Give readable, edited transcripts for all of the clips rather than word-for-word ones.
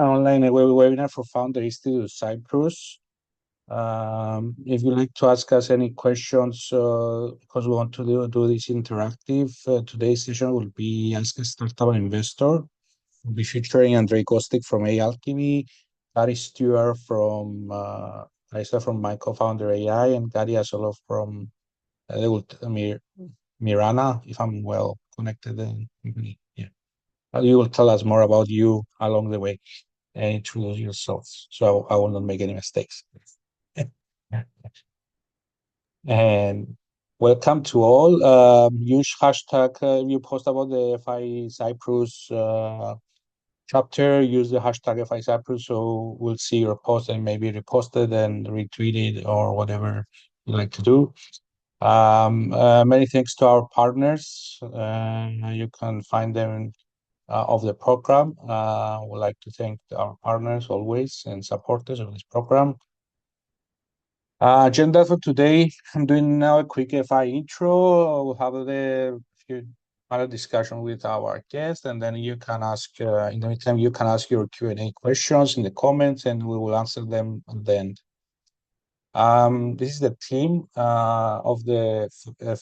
online webinar for Founder Institute Cyprus. If you'd like to ask us any questions, because we want to do this interactive, today's session will be Ask a Startup Investor. We'll be featuring Andrey Kostyuk from AAlchemy, Stewart from MyCofoundr.AI, and Katya Solov from Miranna, if I'm well connected. Yeah. You will tell us more about you along the way and introduce yourself, so I will not make any mistakes. And welcome to all. Use hashtag if you post about the FI Cyprus chapter, use the hashtag FI Cyprus, so we'll see your post and maybe repost it and retweet it or whatever you like to do. Many thanks to our partners. You can find them of the program. We'd like to thank our partners always and supporters of this program. Agenda for today, I'm doing now a quick FI intro. We'll have a few other discussion with our guest, and then you can ask, in the meantime, you can ask your Q&A questions in the comments, and we will answer them at the end. This is the team of the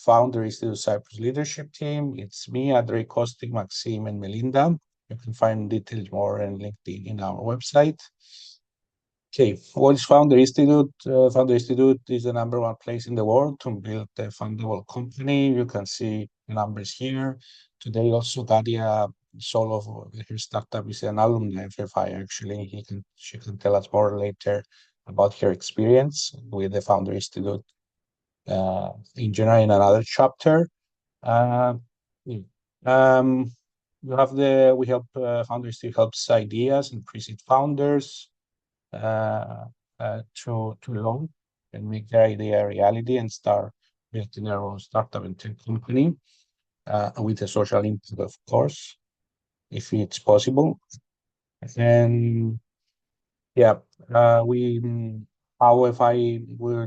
Founder Institute Cyprus leadership team. It's me, Andrey Kostyuk, Maxime, and Melinda. You can find details more in LinkedIn in our website. Okay, what is Founder Institute? Founder Institute is the #1 place in the world to build a fundable company. You can see the numbers here. Today, also, Katya Solov, her startup, is an alumna of FI, actually. She can tell us more later about her experience with the Founder Institute in general in another chapter. We help Founder Institute helps ideas and pre-seed founders to launch and make their idea a reality and start building their own startup and tech company with a social impact, of course, if it's possible. And yeah, we'll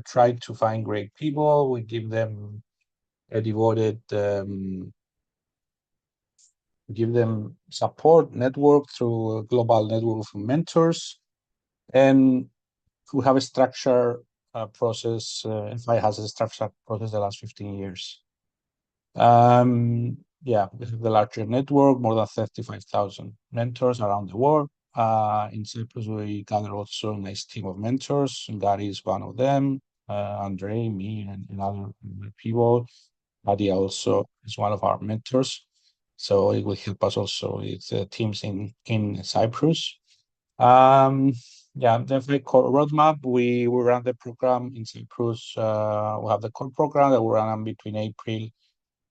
try to find great people. We give them a devoted, give them support network through a global network of mentors. And we have a structure process. FI has a structured process the last 15 years. Yeah, we have the larger network, more than 35,000 mentors around the world. In Cyprus, we gather also a nice team of mentors, and that is one of them. Andrey, me, and other people. Katya also is one of our mentors, so it will help us also with teams in Cyprus. Yeah, the core roadmap. We run the program in Cyprus. We have the core program that we run between April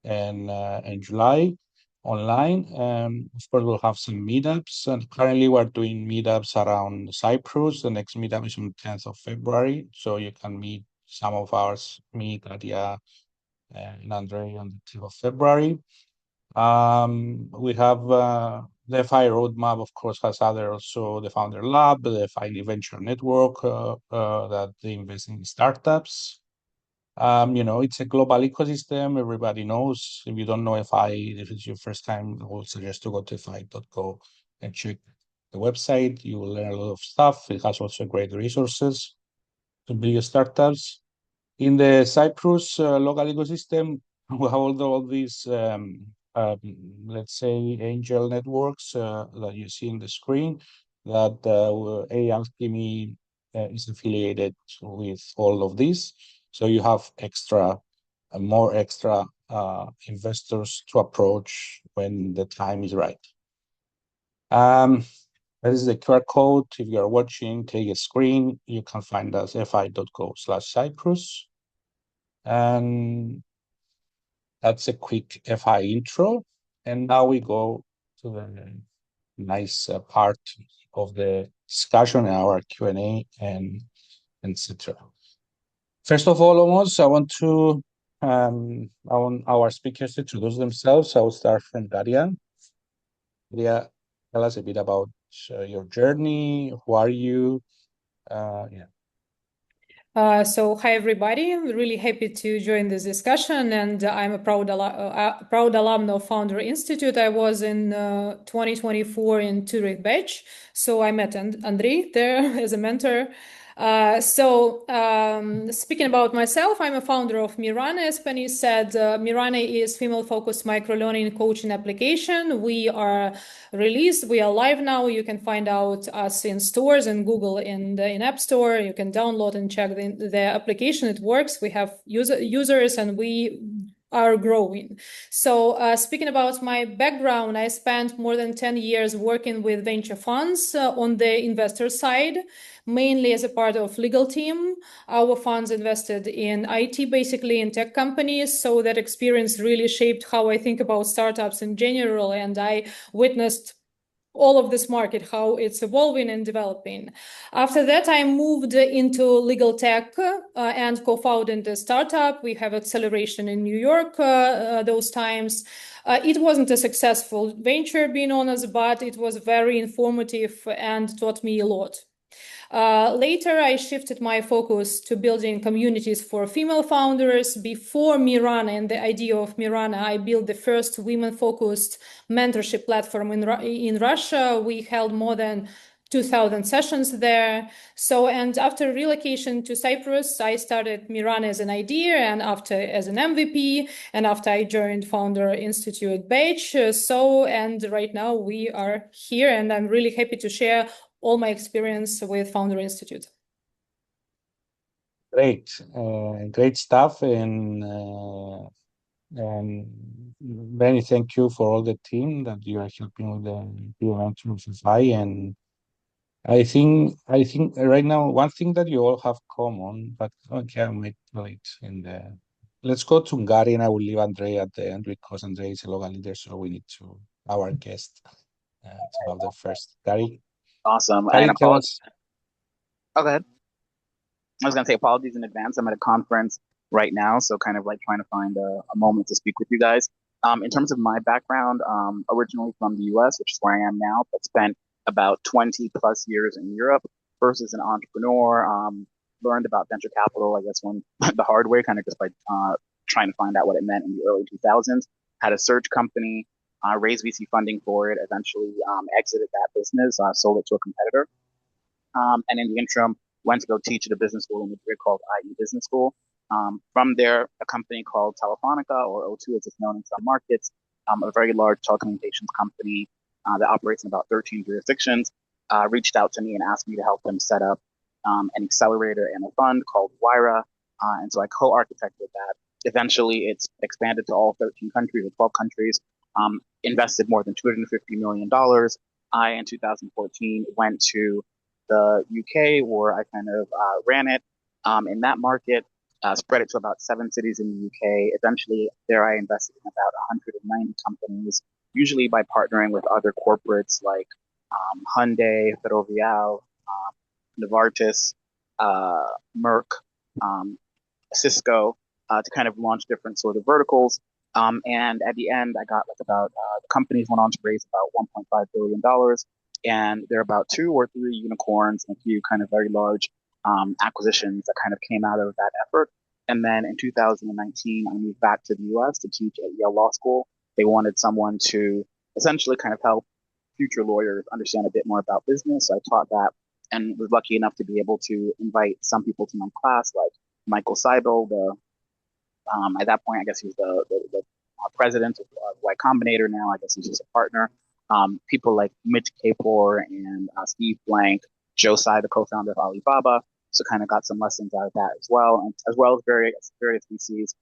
and July online. Of course, we'll have some meetups, and currently we're doing meetups around Cyprus. The next meetup is on 10th of February, so you can meet some of ours, me, Katya, and Andrey on the 10th of February. We have the FI roadmap, of course, has also the Founder Lab, the FI Venture Network that they invest in startups. It's a global ecosystem. Everybody knows. If you don't know FI, if it's your first time, I would suggest to go to fi.co and check the website. You will learn a lot of stuff. It has also great resources to build your startups. In the Cyprus local ecosystem, we have all these, let's say, angel networks that you see in the screen, that AAlchemy is affiliated with all of these. So you have more extra investors to approach when the time is right. That is the QR code. If you are watching, take a screen. You can find us fi.co/Cyprus. And that's a quick FI intro. And now we go to the nice part of the discussion, our Q&A, and etc. First of all, I want our speakers to introduce themselves. I will start from Katya. Katya, tell us a bit about your journey. Who are you? Yeah. So hi everybody, I'm really happy to join this discussion, and I'm a proud alumna of Founder Institute. I was in 2024 in Zurich batch, so I met Andrey there as a mentor. Speaking about myself, I'm a founder of Miranna. As Penny said, Miranna is female-focused microlearning coaching application. We are live now. You can find out us in stores and Google in App Store. You can download and check the application. It works. We have users and we are growing. So speaking about my background, I spent more than 10 years working with venture funds on the investor side, mainly as a part of legal team. Our funds invested in IT, basically in tech companies. So that experience really shaped how I think about startups in general. And I witnessed all of this market, how it's evolving and developing. After that, I moved into legal tech and co-founded a startup. We have acceleration in New York those times. It wasn't a successful venture, being honest, but it was very informative and taught me a lot. Later, I shifted my focus to building communities for female founders. Before Miranna and the idea of Miranna, I built the first women-focused mentorship platform in Russia. We held more than 2,000 sessions there. And after relocation to Cyprus, I started Miranna as an idea, and after as an MVP, and after I joined Founder Institute batch. And right now we are here, and I'm really happy to share all my experience with Founder Institute. Great, great stuff, and many thank you for all the team that you are helping with the Ventures FI. And I think right now one thing that you all have common, but okay, I might tell it in the. Let's go to Gary, and I will leave Andrey at the end because Andrey is a local leader, so we need to our guest to have the first. Gary, Awesome. Gary, And tell apologies. us. Oh, go ahead. I was going to say apologies in advance. I'm at a conference right now, so kind of like trying to find a moment to speak with you guys. In terms of my background, originally from the US, which is where I am now, but spent about 20 plus years in Europe. First as an entrepreneur, learned about venture capital, I guess, when the hard way, kind of just by trying to find out what it meant in the early 2000s. Had a search company, raised VC funding for it, eventually exited that business, sold it to a competitor. And in the interim, went to go teach at a business school in Madrid called IE Business School. From there, a company called Telefonica, or O2 as it's known in some markets, a very large telecommunications company that operates in about 13 jurisdictions, reached out to me and asked me to help them set up an accelerator and a fund called Wyra. And so I co-architected that. Eventually, it's expanded to all 13 countries or 12 countries, invested more than $250 million. I, in 2014, went to the UK, where I kind of ran it in that market, spread it to about 7 cities in the UK. Eventually, there I invested in about 190 companies, usually by partnering with other corporates like Hyundai, Ferrovial, Novartis, Merck, Cisco, to kind of launch different sort of verticals. And at the end, I got like about the companies went on to raise about $1.5 billion. And there are about 2 or 3 unicorns and a few kind of very large acquisitions that kind of came out of that effort. And then in 2019, I moved back to the US to teach at Yale Law School. They wanted someone to essentially kind of help future lawyers understand a bit more about business. So I taught that and was lucky enough to be able to invite some people to my class, like Michael Seibel, at that point, I guess he was the president of Y Combinator. Now, I guess he's just a partner. People like Mitch Kapor and Steve Blank, Joe Tsai, the co-founder of Alibaba. So kind of got some lessons out of that as well, and as well as various VCs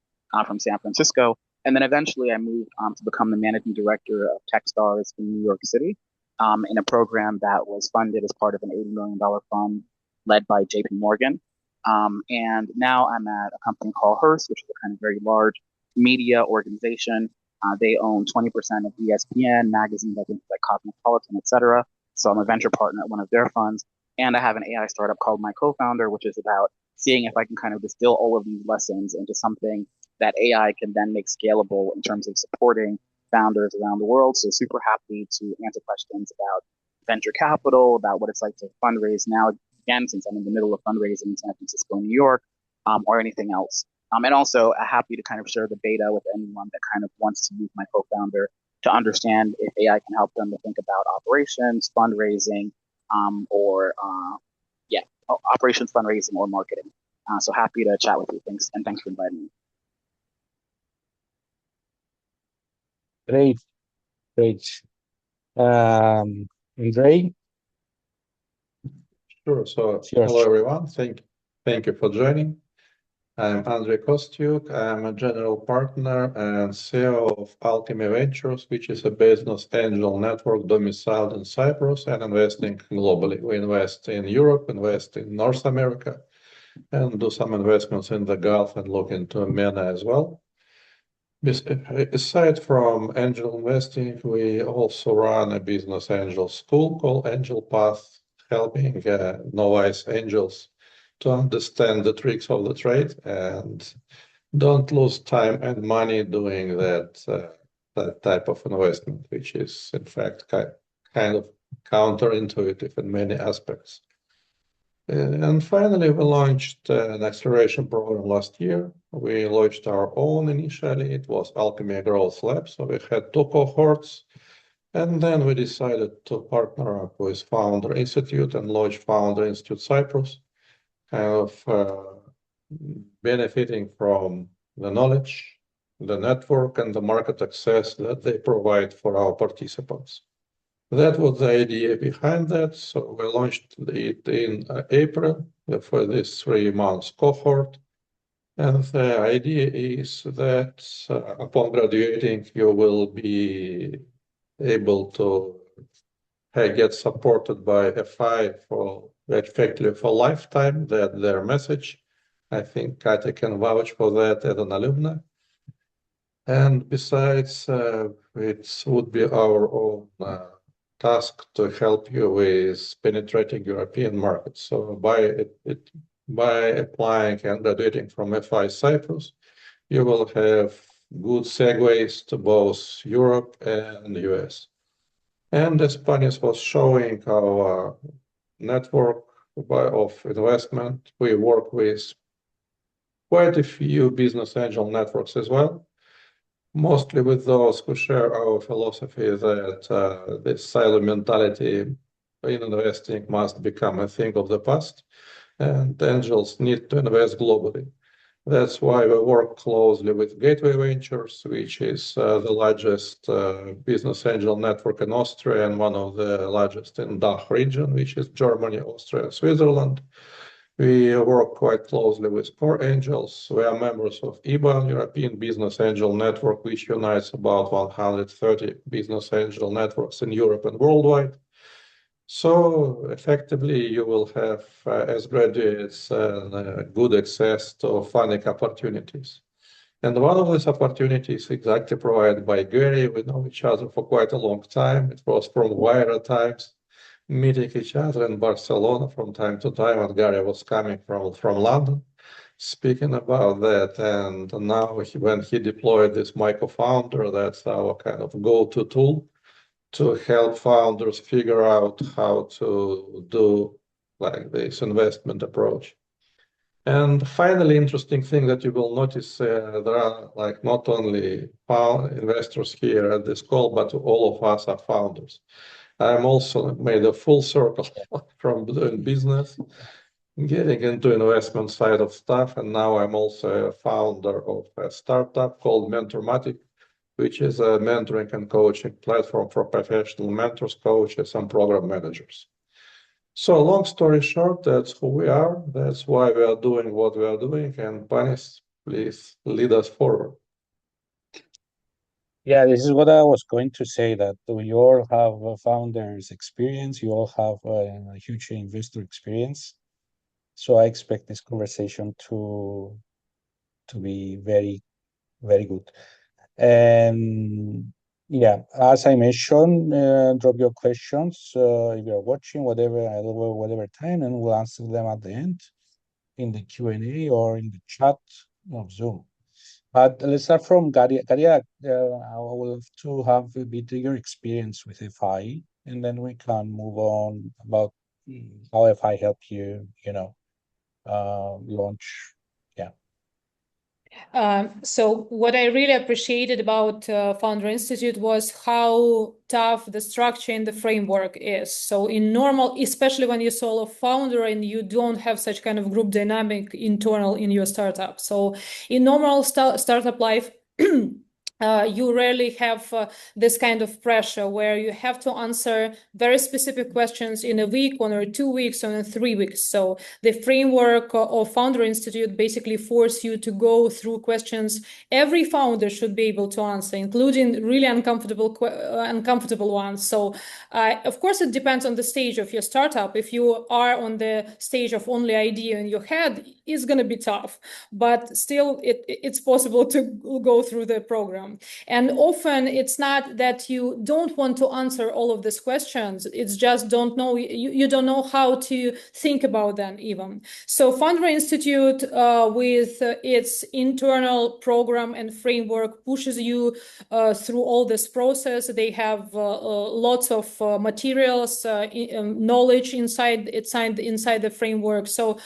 from San Francisco. And then eventually I moved to become the managing director of Techstars in New York City, in a program that was funded as part of an $80 million fund led by JP Morgan. And now I'm at a company called Hearst, which is a kind of very large media organization. They own 20% of ESPN, magazines like Cosmopolitan, etc. So I'm a venture partner at one of their funds. And I have an AI startup called MyCofoundr, which is about seeing if I can kind of distill all of these lessons into something that AI can then make scalable in terms of supporting founders around the world. So super happy to answer questions about venture capital, about what it's like to fundraise now again, since I'm in the middle of fundraising in San Francisco and New York, or anything else. And also happy to kind of share the beta with anyone that kind of wants to use my co-founder to understand if AI can help them to think about operations, fundraising, or operations, fundraising, or marketing. So happy to chat with you. Thanks, and thanks for inviting me. Great, great. Andrey? Sure. So hello, everyone. Thank you for joining. I'm Andrey Kostyuk. I'm a general partner and CEO of AAlchemy Ventures, which is a business angel network domiciled in Cyprus and investing globally. We invest in Europe, invest in North America, and do some investments in the Gulf and look into Miranna as well. Aside from angel investing, we also run a business angel school called Angel Path, helping novice angels to understand the tricks of the trade and don't lose time and money doing that type of investment, which is in fact kind of counterintuitive in many aspects. And finally, we launched an acceleration program last year. We launched our own initially. It was Alchemy Growth Lab. So we had 2 cohorts. And then we decided to partner up with Founder Institute and launch Founder Institute Cyprus, kind of benefiting from the knowledge, the network, and the market access that they provide for our participants. That was the idea behind that. So we launched it in April for this 3 months cohort. And the idea is that upon graduating, you will be able to get supported by FI for effectively for lifetime. That their message. I think Katya can vouch for that as an alumna. And besides, it would be our own task to help you with penetrating European markets. So by applying and graduating from FI Cyprus, you will have good segues to both Europe and the US. And as Panis was showing our network of investment, we work with quite a few business angel networks as well, mostly with those who share our philosophy that this silo mentality in investing must become a thing of the past, and angels need to invest globally. That's why we work closely with Gateway Ventures, which is the largest business angel network in Austria and one of the largest in DACH region, which is Germany, Austria, Switzerland. We work quite closely with Core Angels. We are members of EBA, European Business Angel Network, which unites about 130 business angel networks in Europe and worldwide. So effectively, you will have, as graduates, good access to funding opportunities. And one of these opportunities exactly provided by Gary. We know each other for quite a long time. It was from Wire times, meeting each other in Barcelona from time to time, and Gary was coming from London, speaking about that. And now when he deployed this MyCofoundr, that's our kind of go-to tool to help founders figure out how to do like this investment approach. And finally, interesting thing that you will notice, there are like not only investors here at this call, but all of us are founders. I'm also made a full circle from doing business, getting into investment side of stuff, and now I'm also a founder of a startup called Mentormatic, which is a mentoring and coaching platform for professional mentors, coaches, and program managers. So long story short, that's who we are. That's why we are doing what we are doing. And Panis, please lead us forward. Yeah, this is what I was going to say, that we all have a founder's experience. You all have a huge investor experience. So I expect this conversation to be very, very good. And yeah, as I mentioned, drop your questions if you're watching, whatever time, and we'll answer them at the end in the Q&A or in the chat of Zoom. But let's start from Katya. Katya, I would love to have a bit of your experience with FI, and then we can move on about how have I helped you, launch? Yeah. So what I really appreciated about Founder Institute was how tough the structure and the framework is. So in normal, especially when you're solo founder and you don't have such kind of group dynamic internal in your startup. So in normal startup life, you rarely have this kind of pressure where you have to answer very specific questions in a week, 1 or 2 weeks, or in 3 weeks. So the framework of Founder Institute basically force you to go through questions every founder should be able to answer, including really uncomfortable ones. So of course, it depends on the stage of your startup. If you are on the stage of only idea in your head, it's going to be tough, but still it's possible to go through the program. And often it's not that you don't want to answer all of these questions, it's just you don't know how to think about them even. So Founder Institute with its internal program and framework pushes you through all this process. They have lots of materials, knowledge inside the framework. So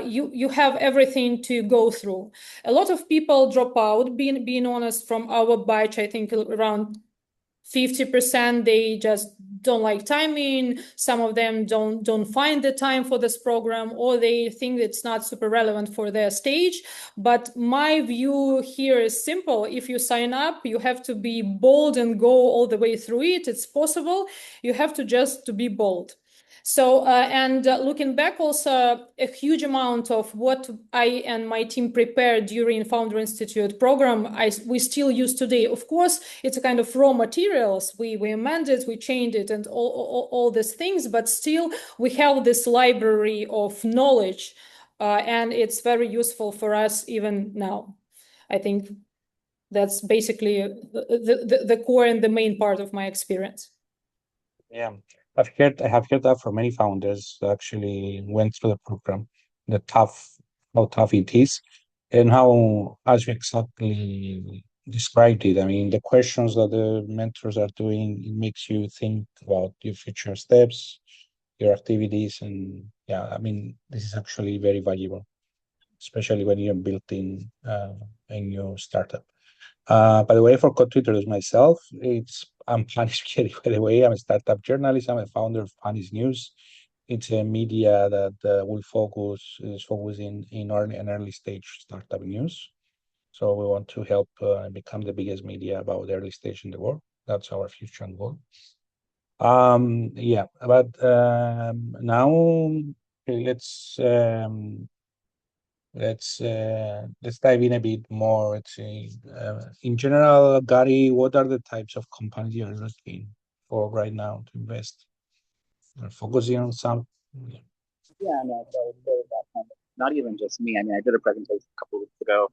you have everything to go through. A lot of people drop out, being honest, from our batch. I think around 50%, they just don't like timing. Some of them don't find the time for this program, or they think it's not super relevant for their stage. But my view here is simple. If you sign up, you have to be bold and go all the way through it. It's possible. You have to be bold. So, looking back also, a huge amount of what I and my team prepared during Founder Institute program, we still use today. Of course, it's a kind of raw materials. We amended, we changed it, and all these things, but still we have this library of knowledge, and it's very useful for us even now. I think that's basically the core and the main part of my experience. Yeah. I have heard that from many founders that actually went through the program, how tough it is, and how, as you exactly described it, I mean, the questions that the mentors are doing, it makes you think about your future steps, your activities, and yeah, I mean, this is actually very valuable, especially when you're building a new startup. By the way, I forgot to introduce myself. I'm Panis Pieri, by the way. I'm a startup journalist. I'm a founder of Panis News. It's a media that is focusing in early stage startup news. So we want to help become the biggest media about early stage in the world. That's our future and goal. Yeah, but now let's dive in a bit more. Let's see. In general, Gary, what are the types of companies you're looking for right now to invest? You're focusing on some. Yeah, no, so that kind of, not even just me. I mean, I did a presentation a couple of weeks ago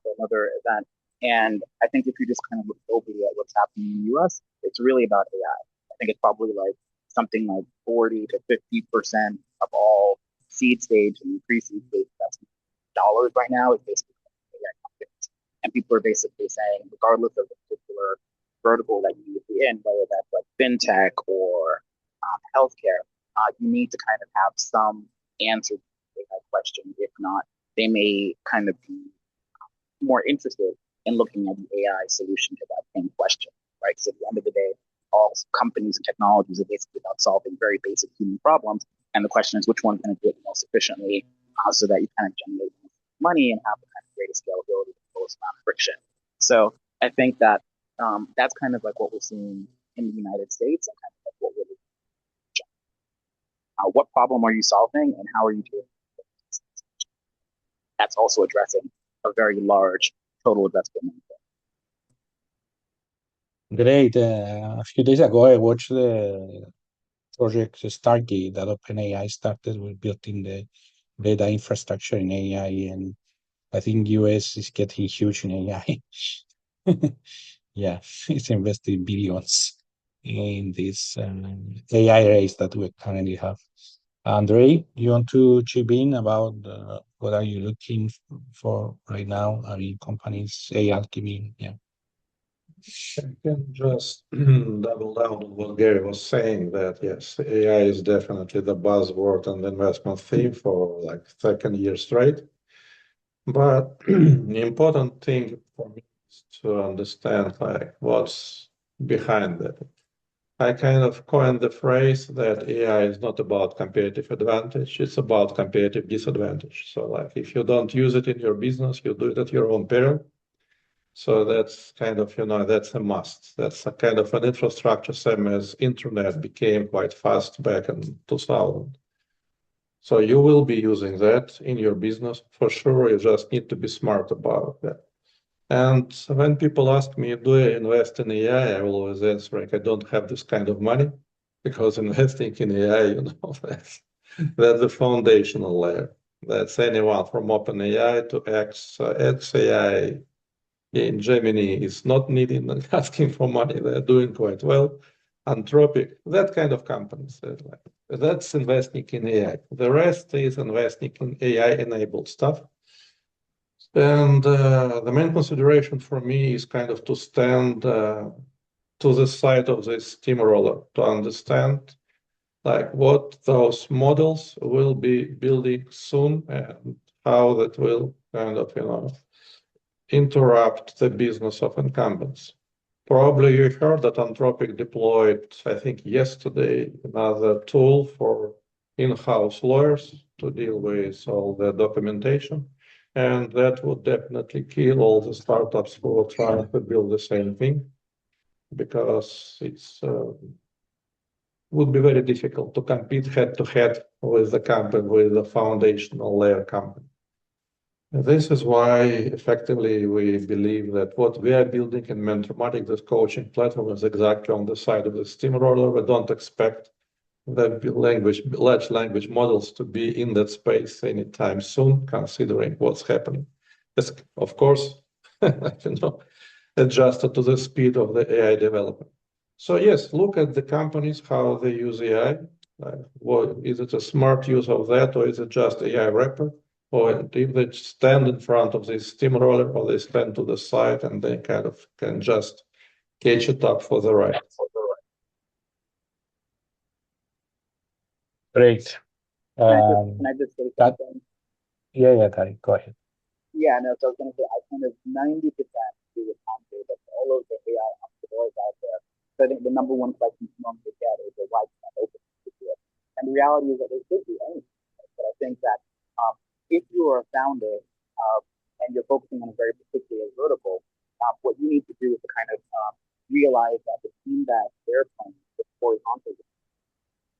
for another event, and I think if you just kind of look globally at what's happening in the U.S., it's really about AI. I think it's probably like something like 40 to 50% of all seed stage and pre-seed stage investment dollars right now is basically AI companies, and people are basically saying, regardless of the particular vertical that you need to be in, whether that's like fintech or healthcare, you need to kind of have some answer to that question. If not, they may kind of be more interested in looking at the AI solution to that same question, right? Because at the end of the day, all companies and technologies are basically about solving very basic human problems. And the question is, which one can do it most efficiently so that you kind of generate money and have the kind of greatest scalability with the lowest amount of friction. So I think that that's kind of like what we're seeing in the United States and kind of like what we're what problem are you solving and how are you doing it? That's also addressing a very large total addressable market. Great. A few days ago, I watched the project Stargate that OpenAI started with building the data infrastructure in AI, and I think US is getting huge in AI. Yeah, it's investing billions in this AI race that we currently have. Andrey, you want to chip in about what are you looking for right now? I mean, companies, AAlchemy, yeah. I can just double down on what Gary was saying, that yes, AI is definitely the buzzword and the investment theme for like second year straight. But the important thing for me is to understand like what's behind that. I kind of coined the phrase that AI is not about competitive advantage, it's about competitive disadvantage. So like if you don't use it in your business, you do it at your own peril. So that's kind of, that's a must. That's a kind of an infrastructure, same as internet became quite fast back in 2000. So you will be using that in your business for sure. You just need to be smart about that. And when people ask me, do I invest in AI? I will always answer, like, I don't have this kind of money, because investing in AI, that's the foundational layer. That's anyone from OpenAI to XAI in Gemini is not needing and asking for money. They're doing quite well. Anthropic, that kind of companies, that's investing in AI. The rest is investing in AI-enabled stuff. And the main consideration for me is kind of to stand to the side of this steamroller, to understand like what those models will be building soon and how that will kind of, interrupt the business of incumbents. Probably you heard that Anthropic deployed, I think yesterday, another tool for in-house lawyers to deal with all the documentation. And that would definitely kill all the startups who are trying to build the same thing, because it's would be very difficult to compete head to head with the company, with the foundational layer company. This is why effectively we believe that what we are building in Mentormatic, this coaching platform, is exactly on the side of the steamroller. We don't expect the large language models to be in that space anytime soon, considering what's happening. It's, of course, adjusted to the speed of the AI development. So yes, look at the companies, how they use AI. Is it a smart use of that, or is it just AI wrapper? Or if they stand in front of this steamroller, or they stand to the side and they kind of can just catch it up for the ride. Great. Can I just say something? Yeah, Kari, go ahead. Yeah, no, so I was going to say, I kind of 90% agree with Andrey that all of the AI entrepreneurs out there. So I think the number one question you normally get is, why can't I open to it? And the reality is that they should do anything. But I think that if you are a founder and you're focusing on a very particular vertical, what you need to do is to kind of realize that the team that they're playing is horizontal.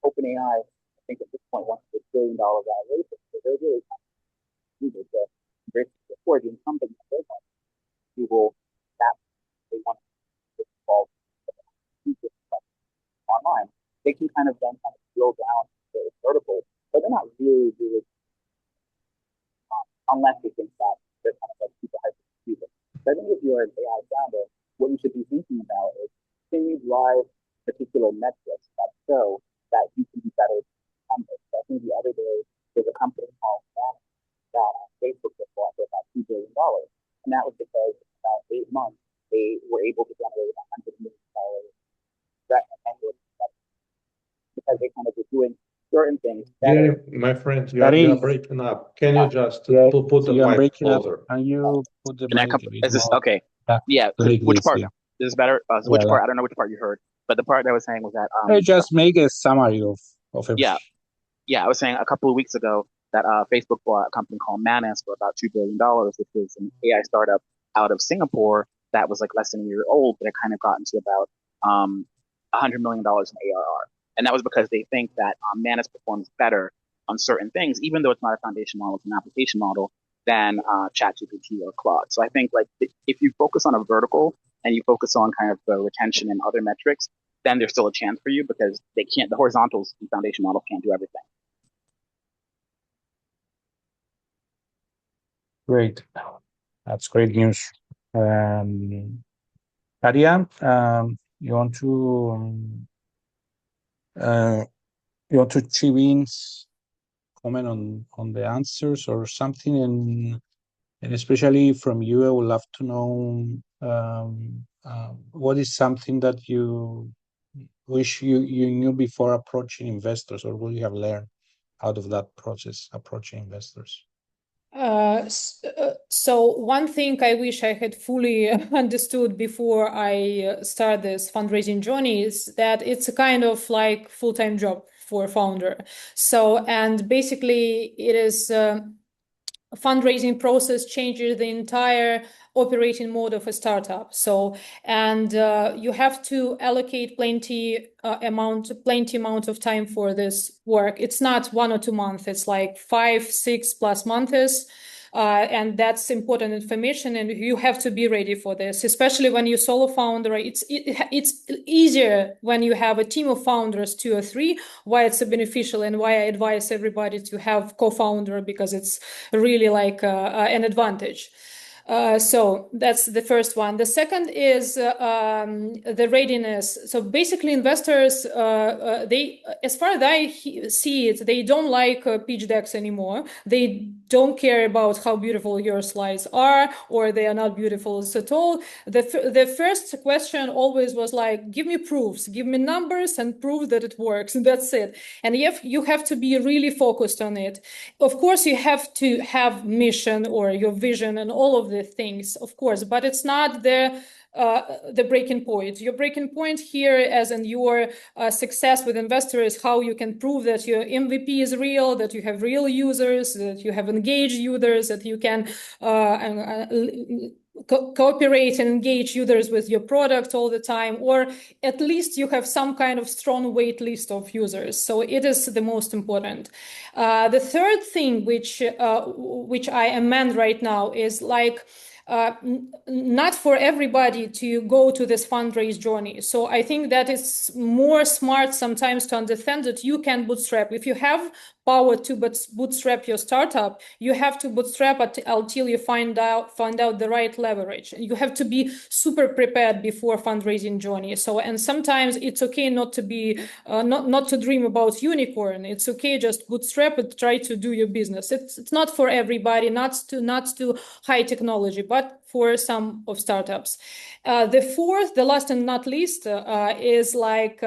OpenAI, I think at this point, wants $1 billion valuation. So they're really eager to embrace before the incumbent who will that they want to involve online. They can kind of then kind of drill down to the vertical, but they're not really unless they think that they're kind of like super hyper. So I think if you're an AI founder, what you should be thinking about is, can you drive particular metrics that show that you can be better than incumbents? So I think the other day there's a company called Miranna that Facebook just bought for about $2 billion. And that was because in about 8 months, they were able to generate $100 million because they kind of were doing certain things better. Yeah, my friend, you are breaking up. Can you just put the mic closer? Can you put the mic a bit Is this more? okay? Yeah. Which part? Is this better? So which part? I don't know which part you heard, but the part that I was saying was that just make a summary of everything. Yeah. I was saying a couple of weeks ago that Facebook bought a company called Manas for about $2 billion, which is an AI startup out of Singapore that was like less than a year old, but it kind of got into about $100 million in ARR. And that was because they think that Manas performs better on certain things, even though it's not a foundation model, it's an application model, than ChatGPT or Claude. So I think like if you focus on a vertical and you focus on kind of the retention and other metrics, then there's still a chance for you, because the horizontals and foundation models can't do everything. Great. That's great news. Katya, you want to chip in, comment on the answers or something, and especially from you, I would love to know what is something that you wish you knew before approaching investors, or what you have learned out of that process approaching investors? So one thing I wish I had fully understood before I start this fundraising journey is that it's a kind of like full-time job for a founder. So, and basically it is fundraising process changes the entire operating mode of a startup. So, and you have to allocate plenty amount of time for this work. It's not 1 or 2 months. It's like 5, 6+ months. And that's important information, and you have to be ready for this, especially when you're solo founder. It's easier when you have a team of founders, 2 or 3. Why it's beneficial, and why I advise everybody to have co-founder, because it's really like an advantage. So that's the first one. The second is the readiness. So basically, investors, they, as far as I see it, they don't like pitch decks anymore. They don't care about how beautiful your slides are, or they are not beautiful at all. The first question always was like, give me proofs, give me numbers and prove that it works. And that's it. And you have to be really focused on it. Of course, you have to have mission or your vision and all of the things, of course, but it's not the breaking point. Your breaking point here, as in your success with investors, is how you can prove that your MVP is real, that you have real users, that you have engaged users, that you can cooperate and engage users with your product all the time, or at least you have some kind of strong wait list of users. So it is the most important. The third thing which I amend right now is like, not for everybody to go to this fundraise journey. So I think that it's more smart sometimes to understand that you can bootstrap. If you have power to bootstrap your startup, you have to bootstrap until you find out the right leverage. You have to be super prepared before fundraising journey. So, and sometimes it's okay not to be not to dream about unicorn. It's okay, just bootstrap it, try to do your business. It's not for everybody, not to high technology, but for some of startups. The fourth, the last and not least, is like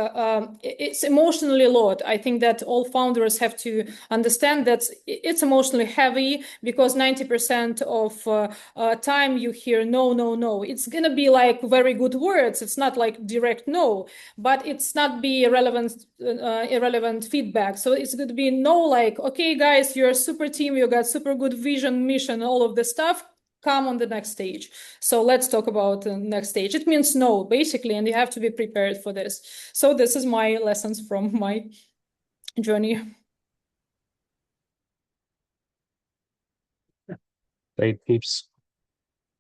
it's emotionally load. I think that all founders have to understand that it's emotionally heavy, because 90% of time you hear no, no, no. It's gonna be like very good words. It's not like direct no, but it's not be irrelevant feedback. So it's going to be no, like, okay, guys, you're a super team. You got super good vision, mission, all of this stuff. Come on the next stage. So let's talk about the next stage. It means no, basically, and you have to be prepared for this. So this is my lessons from my journey. Great tips.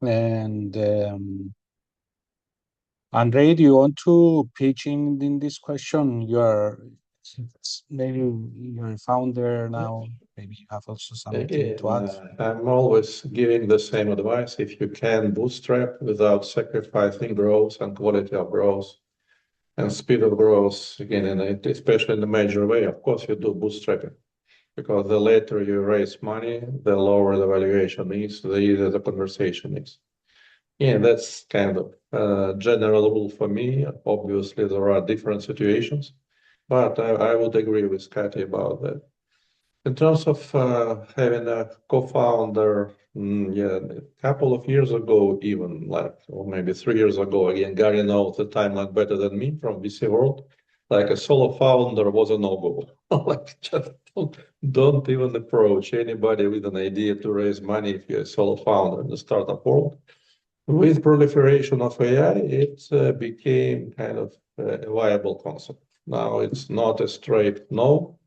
And Andrey, do you want to pitch in this question? Maybe you're a founder now. Maybe you have also something to add. I'm always giving the same advice. If you can bootstrap without sacrificing growth and quality of growth and speed of growth, again, especially in a major way, of course you do bootstrapping, because the later you raise money, the lower the valuation is, the easier the conversation is. Yeah, that's kind of a general rule for me. Obviously, there are different situations, but I would agree with Katya about that. In terms of having a co-founder, yeah, a couple of years ago, even like, or maybe 3 years ago, again, Gary knows the timeline better than me from VC world. Like a solo founder was a no-go. Like, just don't even approach anybody with an idea to raise money if you're a solo founder in the startup world. With proliferation of AI, it became kind of a viable concept. Now it's not a straight no.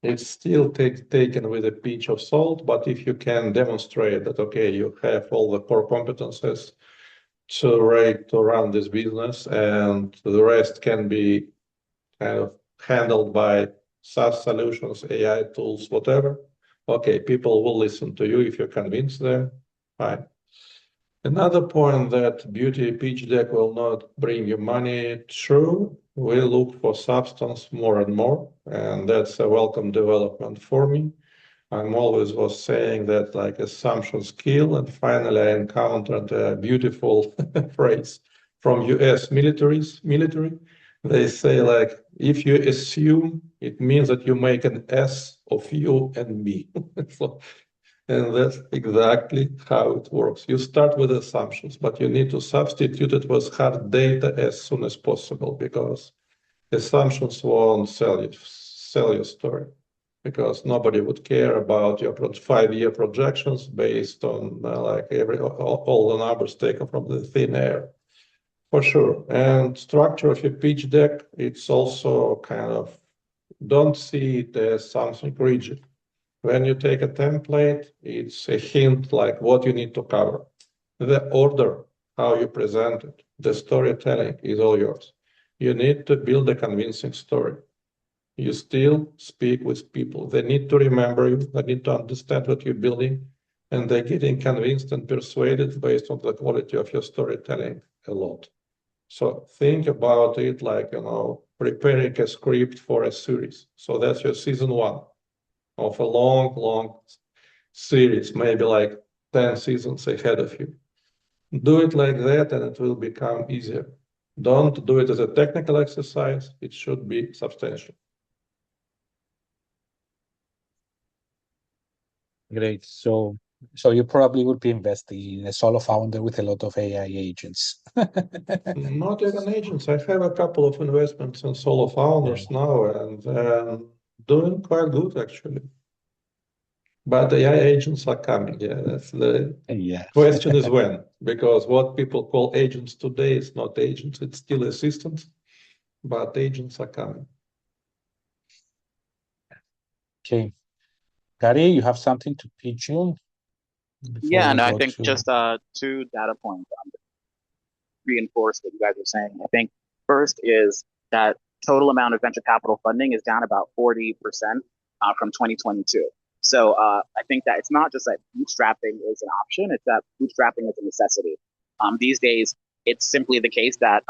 It's still taken with a pinch of salt, but if you can demonstrate that, okay, you have all the core competences to run this business, and the rest can be kind of handled by SaaS solutions, AI tools, whatever. Okay, people will listen to you if you convince them. Fine. Another point that beauty pitch deck will not bring you money. True, we look for substance more and more, and that's a welcome development for me. I'm always was saying that like assumptions kill, and finally I encountered a beautiful phrase. from US military, they say like, if you assume, it means that you make an S of you and me. So, and that's exactly how it works. You start with assumptions, but you need to substitute it with hard data as soon as possible, because assumptions won't sell your story, because nobody would care about your 5-year projections based on like all the numbers taken from the thin air. For sure. And structure of your pitch deck, it's also kind of, don't see it as something rigid. When you take a template, it's a hint like what you need to cover. The order, how you present it, the storytelling is all yours. You need to build a convincing story. You still speak with people. They need to remember you. They need to understand what you're building. And they're getting convinced and persuaded based on the quality of your storytelling a lot. So think about it like, preparing a script for a series. So that's your season 1 of a long series, maybe like 10 seasons ahead of you. Do it like that and it will become easier. Don't do it as a technical exercise. It should be substantial. Great. So you probably would be investing in a solo founder with a lot of AI agents. Not even agents. I have a couple of investments in solo founders now, and doing quite good actually. But AI agents are coming. Yeah, that's the question is when, because what people call agents today is not agents, it's still assistants, but agents are coming. Okay. Gary, you have something to pitch you? Yeah, and I think just 2 data points reinforce what you guys are saying. I think first is that total amount of venture capital funding is down about 40% from 2022. So I think that it's not just that bootstrapping is an option, it's that bootstrapping is a necessity. These days, it's simply the case that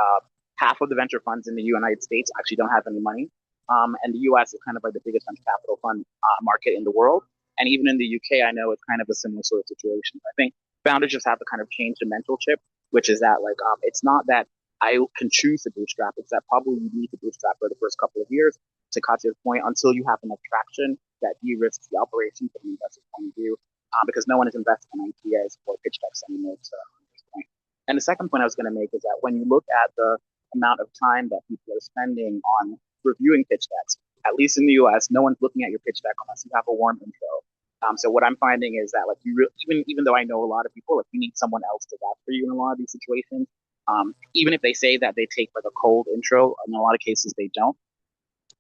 half of the venture funds in the United States actually don't have any money. And the US is kind of like the biggest venture capital fund market in the world. And even in the UK, I know it's kind of a similar sort of situation. I think founders just have to kind of change the mental chip, which is that like it's not that I can choose to bootstrap. It's that probably you need to bootstrap for the first couple of years, to Katya's point, until you have enough traction that de-risks the operation from the investor's point of view, because no one is investing in ideas or pitch decks anymore to this point. And the second point I was going to make is that when you look at the amount of time that people are spending on reviewing pitch decks, at least in the US, no one's looking at your pitch deck unless you have a warm intro. So what I'm finding is that like even though I know a lot of people, like you need someone else to vouch for you in a lot of these situations. Even if they say that they take like a cold intro, in a lot of cases they don't.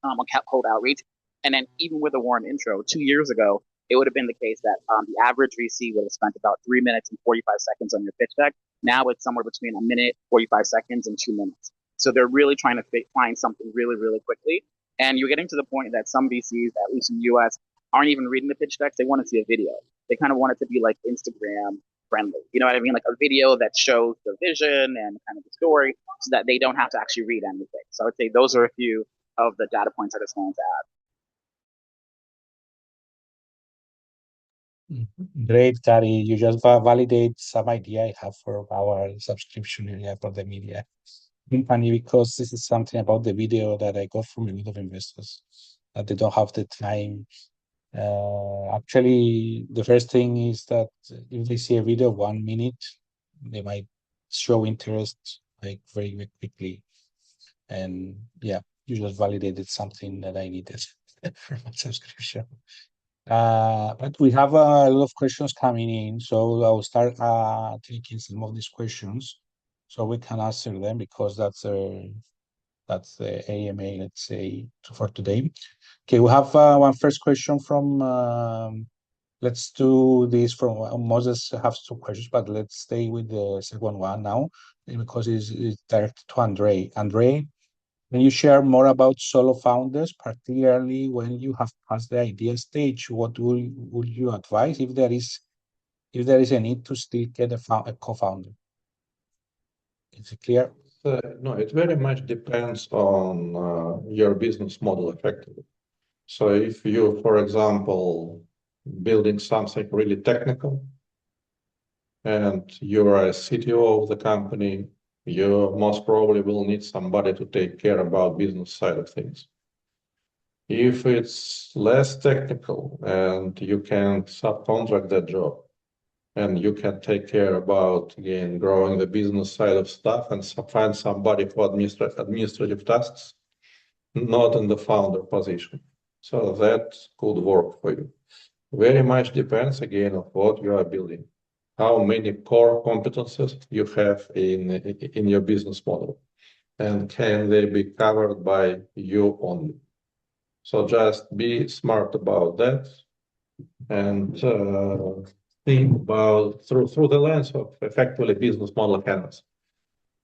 A cold outreach, and then even with a warm intro, 2 years ago, it would have been the case that the average VC would have spent about 3 minutes and 45 seconds on your pitch deck. Now it's somewhere between 1 minute, 45 seconds, and 2 minutes. So they're really trying to find something really, really quickly. And you're getting to the point that some VCs, at least in the US, aren't even reading the pitch decks. They want to see a video. They kind of want it to be like Instagram friendly. You know what I mean? Like a video that shows the vision and kind of the story so that they don't have to actually read anything. So I would say those are a few of the data points I just wanted to add. Great, Gary. You just validate some idea I have for our subscription area for the media company, because this is something about the video that I got from a lot of investors, that they don't have the time. Actually, the first thing is that if they see a video 1 minute, they might show interest like very, very quickly. And yeah, you just validated something that I needed for my subscription. But we have a lot of questions coming in, so I'll start taking some of these questions so we can answer them, because that's the AMA, let's say, for today. Okay, we have one first question from, let's do this from Moses. Has 2 questions, but let's stay with the second one now, because it's directed to Andrey. Andrey, can you share more about solo founders, particularly when you have passed the idea stage? What would you advise if there is a need to still get a co-founder? Is it clear? No, it very much depends on your business model effectively. So if you, for example, building something really technical and you're a CTO of the company, you most probably will need somebody to take care about business side of things. If it's less technical and you can subcontract that job and you can take care about, again, growing the business side of stuff and find somebody for administrative tasks, not in the founder position. So that could work for you. Very much depends, again, on what you are building, how many core competences you have in your business model, and can they be covered by you only. So just be smart about that and think about through the lens of effectively business model canvas.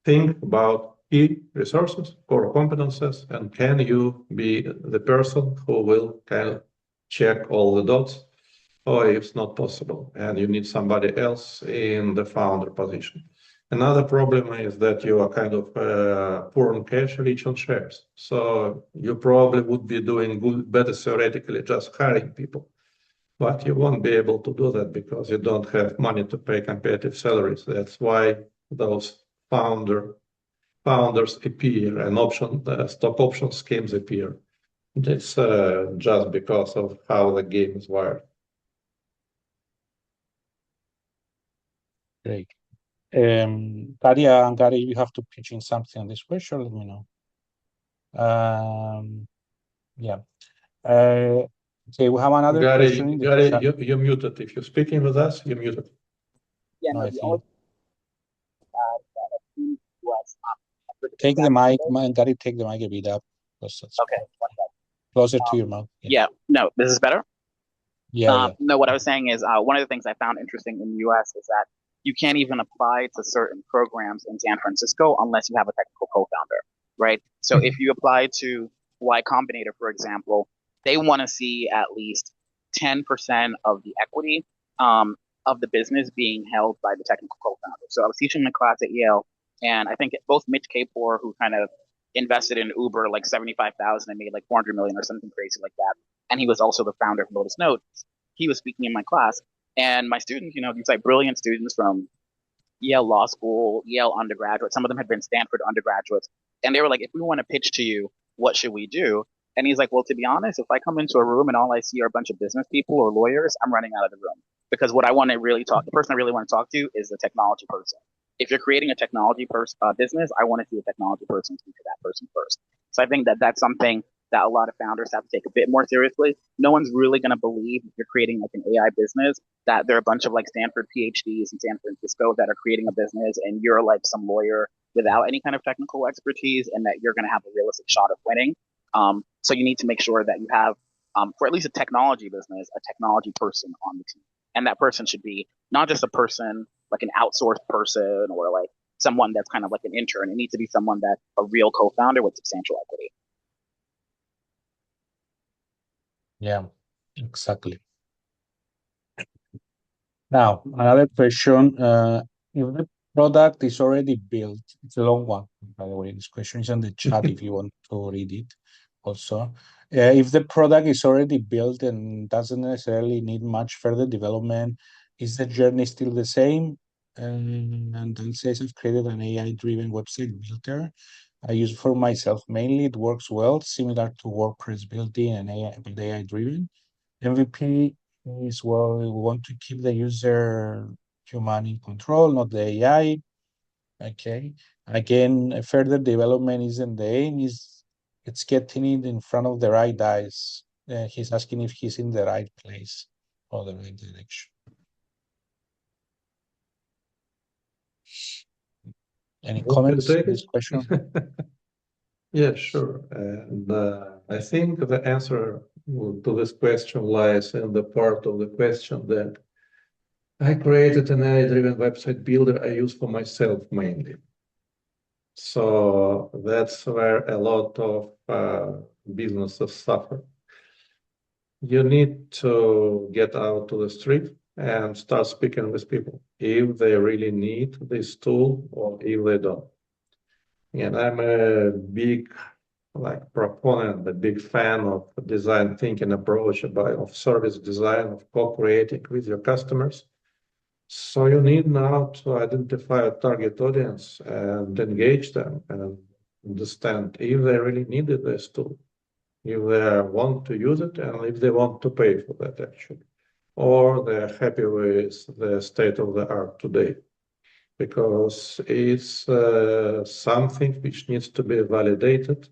Think about key resources, core competences, and can you be the person who will kind of check all the dots, or if it's not possible and you need somebody else in the founder position. Another problem is that you are kind of poor on cash, rich on shares. So you probably would be doing better theoretically just hiring people, but you won't be able to do that because you don't have money to pay competitive salaries. That's why those founders appear and stock option schemes appear. It's just because of how the game is wired. Great. Katya and Gary, you have to pitch in something on this question, let me know. Yeah. Okay, we have another question in the chat. Gary, you're muted. If you're speaking with us, you're muted. Yeah, No, no, I the see only you. was Take the mic, Gary, take the mic a bit up. okay. Closer to your mouth. Yeah, no, this is better. Yeah. No, what I was saying is one of the things I found interesting in the US is that you can't even apply to certain programs in San Francisco unless you have a technical co-founder, right? So if you apply to Y Combinator, for example, they want to see at least 10% of the equity of the business being held by the technical co-founder. So I was teaching a class at Yale, and I think both Mitch Kapor, who kind of invested in Uber like 75,000 and made like 400 million or something crazy like that, and he was also the founder of Lotus Notes. He was speaking in my class, and my students, these like brilliant students from Yale Law School, Yale undergraduate, some of them had been Stanford undergraduates, and they were like, if we want to pitch to you, what should we do? And he's like, well, to be honest, if I come into a room and all I see are a bunch of business people or lawyers, I'm running out of the room, because what I want to really the person I really want to talk to is the technology person. If you're creating a technology business, I want to see a technology person speak to that person first. So I think that that's something that a lot of founders have to take a bit more seriously. No one's really going to believe if you're creating like an AI business that there are a bunch of like Stanford PhDs in San Francisco that are creating a business and you're like some lawyer without any kind of technical expertise and that you're going to have a realistic shot of winning. So you need to make sure that you have, for at least a technology business, a technology person on the team. And that person should be not just a person, like an outsourced person or like someone that's kind of like an intern. It needs to be someone that's a real co-founder with substantial equity. Yeah, exactly. Now, another question. If the product is already built, it's a long one, by the way. This question is on the chat if you want to read it also. If the product is already built and doesn't necessarily need much further development, is the journey still the same? And then says I've created an AI-driven website builder. I use it for myself mainly. It works well, similar to WordPress building and AI-driven. MVP is, well, we want to keep the user human in control, not the AI. Okay. Again, further development isn't the aim, it's getting it in front of the right eyes. He's asking if he's in the right place or the right direction. Any comments on this question? Yeah, sure. And I think the answer to this question lies in the part of the question that I created an AI-driven website builder I use for myself mainly. So that's where a lot of businesses suffer. You need to get out to the street and start speaking with people if they really need this tool or if they don't. And I'm a big proponent, a big fan of design thinking approach of service design, of co-creating with your customers. So you need now to identify a target audience and engage them and understand if they really needed this tool, if they want to use it, and if they want to pay for that actually, or they're happy with the state of the art today, because it's something which needs to be validated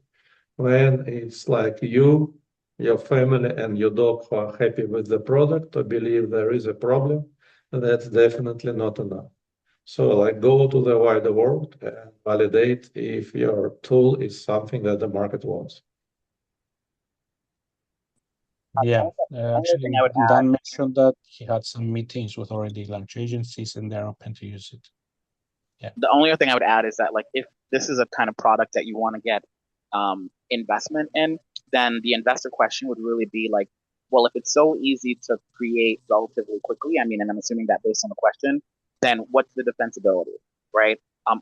when it's like you, your family, and your dog who are happy with the product or believe there is a problem, that's definitely not enough. So like go to the wider world and validate if your tool is something that the market wants. Yeah, Another thing actually, I would add, Dan mentioned that he had some meetings with already large agencies and they're open to use it. Yeah. the only other thing I would add is that like if this is a kind of product that you want to get investment in, then the investor question would really be like, well, if it's so easy to create relatively quickly, I mean, and I'm assuming that based on the question, then what's the defensibility, right?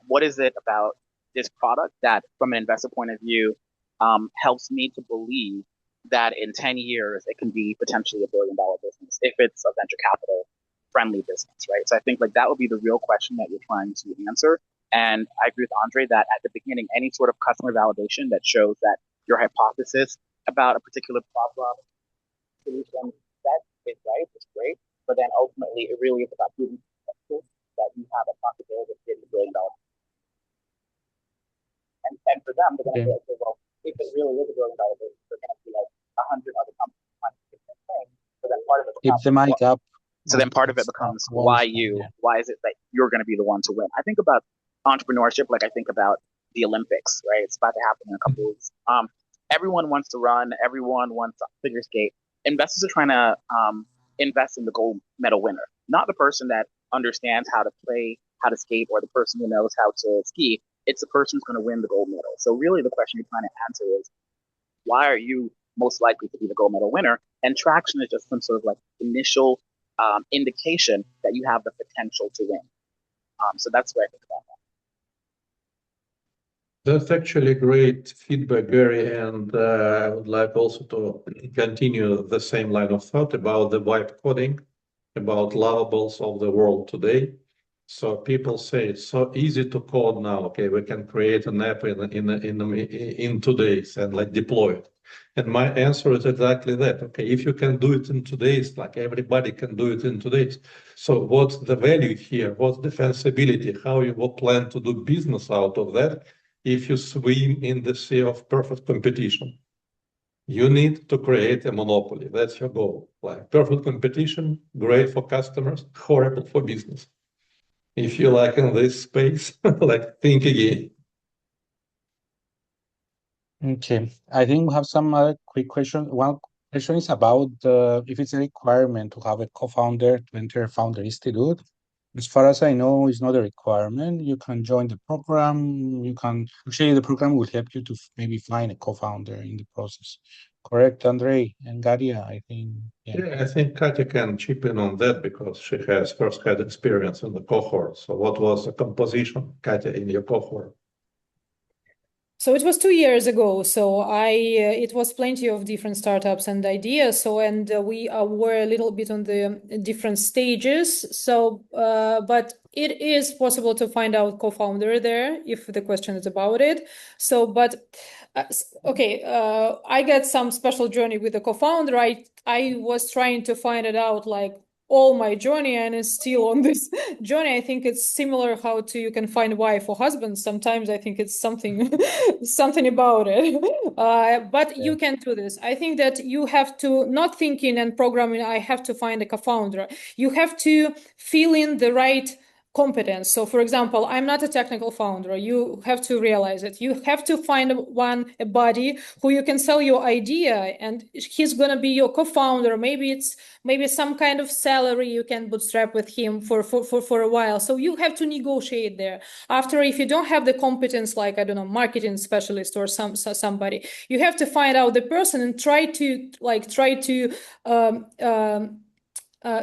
What is it about this product that, from an investor point of view, helps me to believe that in 10 years it can be potentially $1 billion business if it's a venture capital friendly business, right? So I think like that would be the real question that you're trying to answer. And I agree with Andrey that at the beginning, any sort of customer validation that shows that your hypothesis about a particular problem solution that is right is great. But then ultimately, it really is about proving that you have a possibility of getting $1 billion. And for them, they're going to Okay. say, okay, well, if it really is $1 billion business, they're going to be like 100 other companies trying to do the same thing. So then part of it Keep becomes, the mic up. so then part of it becomes why you? Yeah. Why is it that you're going to be the one to win? I think about entrepreneurship like I think about the Olympics, right? It's about to happen in a couple weeks. Everyone wants to run. Everyone wants to figure skate. Investors are trying to invest in the gold medal winner, not the person that understands how to play, how to skate, or the person who knows how to ski. It's the person who's going to win the gold medal. So really, the question you're trying to answer is, why are you most likely to be the gold medal winner? And traction is just some sort of like initial indication that you have the potential to win. So that's what I think about that. That's actually great feedback, Gary, and I would like also to continue the same line of thought about the vibe coding, about lavables of the world today. So people say it's so easy to code now. Okay, we can create an app in 2 days and like deploy it. And my answer is exactly that. Okay, if you can do it in 2 days, like everybody can do it in 2 days. So what's the value here? What's defensibility? How you will plan to do business out of that if you swim in the sea of perfect competition? You need to create a monopoly. That's your goal. Like perfect competition, great for customers, horrible for business. If you like in this space, like think again. Okay. I think we have some other quick questions. One question is about if it's a requirement to have a co-founder to enter Founder Institute. As far as I know, it's not a requirement. You can join the program. You can actually the program will help you to maybe find a co-founder in the process. Correct, Andrey and Katya, I think. Yeah, I think Katya can chip in on that because she has first-hand experience in the cohort. So what was the composition, Katya, in your cohort? So it was 2 years ago. So it was plenty of different startups and ideas. So we were a little bit on the different stages. So but it is possible to find out co-founder there if the question is about it. So but okay, I got some special journey with the co-founder. I was trying to find it out like all my journey and is still on this journey. I think it's similar how to you can find wife or husband. Sometimes I think it's something something about it. But you can do this. I think that you have to not thinking and programming, I have to find a co-founder. You have to fill in the right competence. So for example, I'm not a technical founder. You have to realize it. You have to find a buddy who you can sell your idea and he's going to be your co-founder. Maybe some kind of salary you can bootstrap with him for a while. So you have to negotiate there. After, if you don't have the competence, like, I don't know, marketing specialist or somebody, you have to find out the person and try to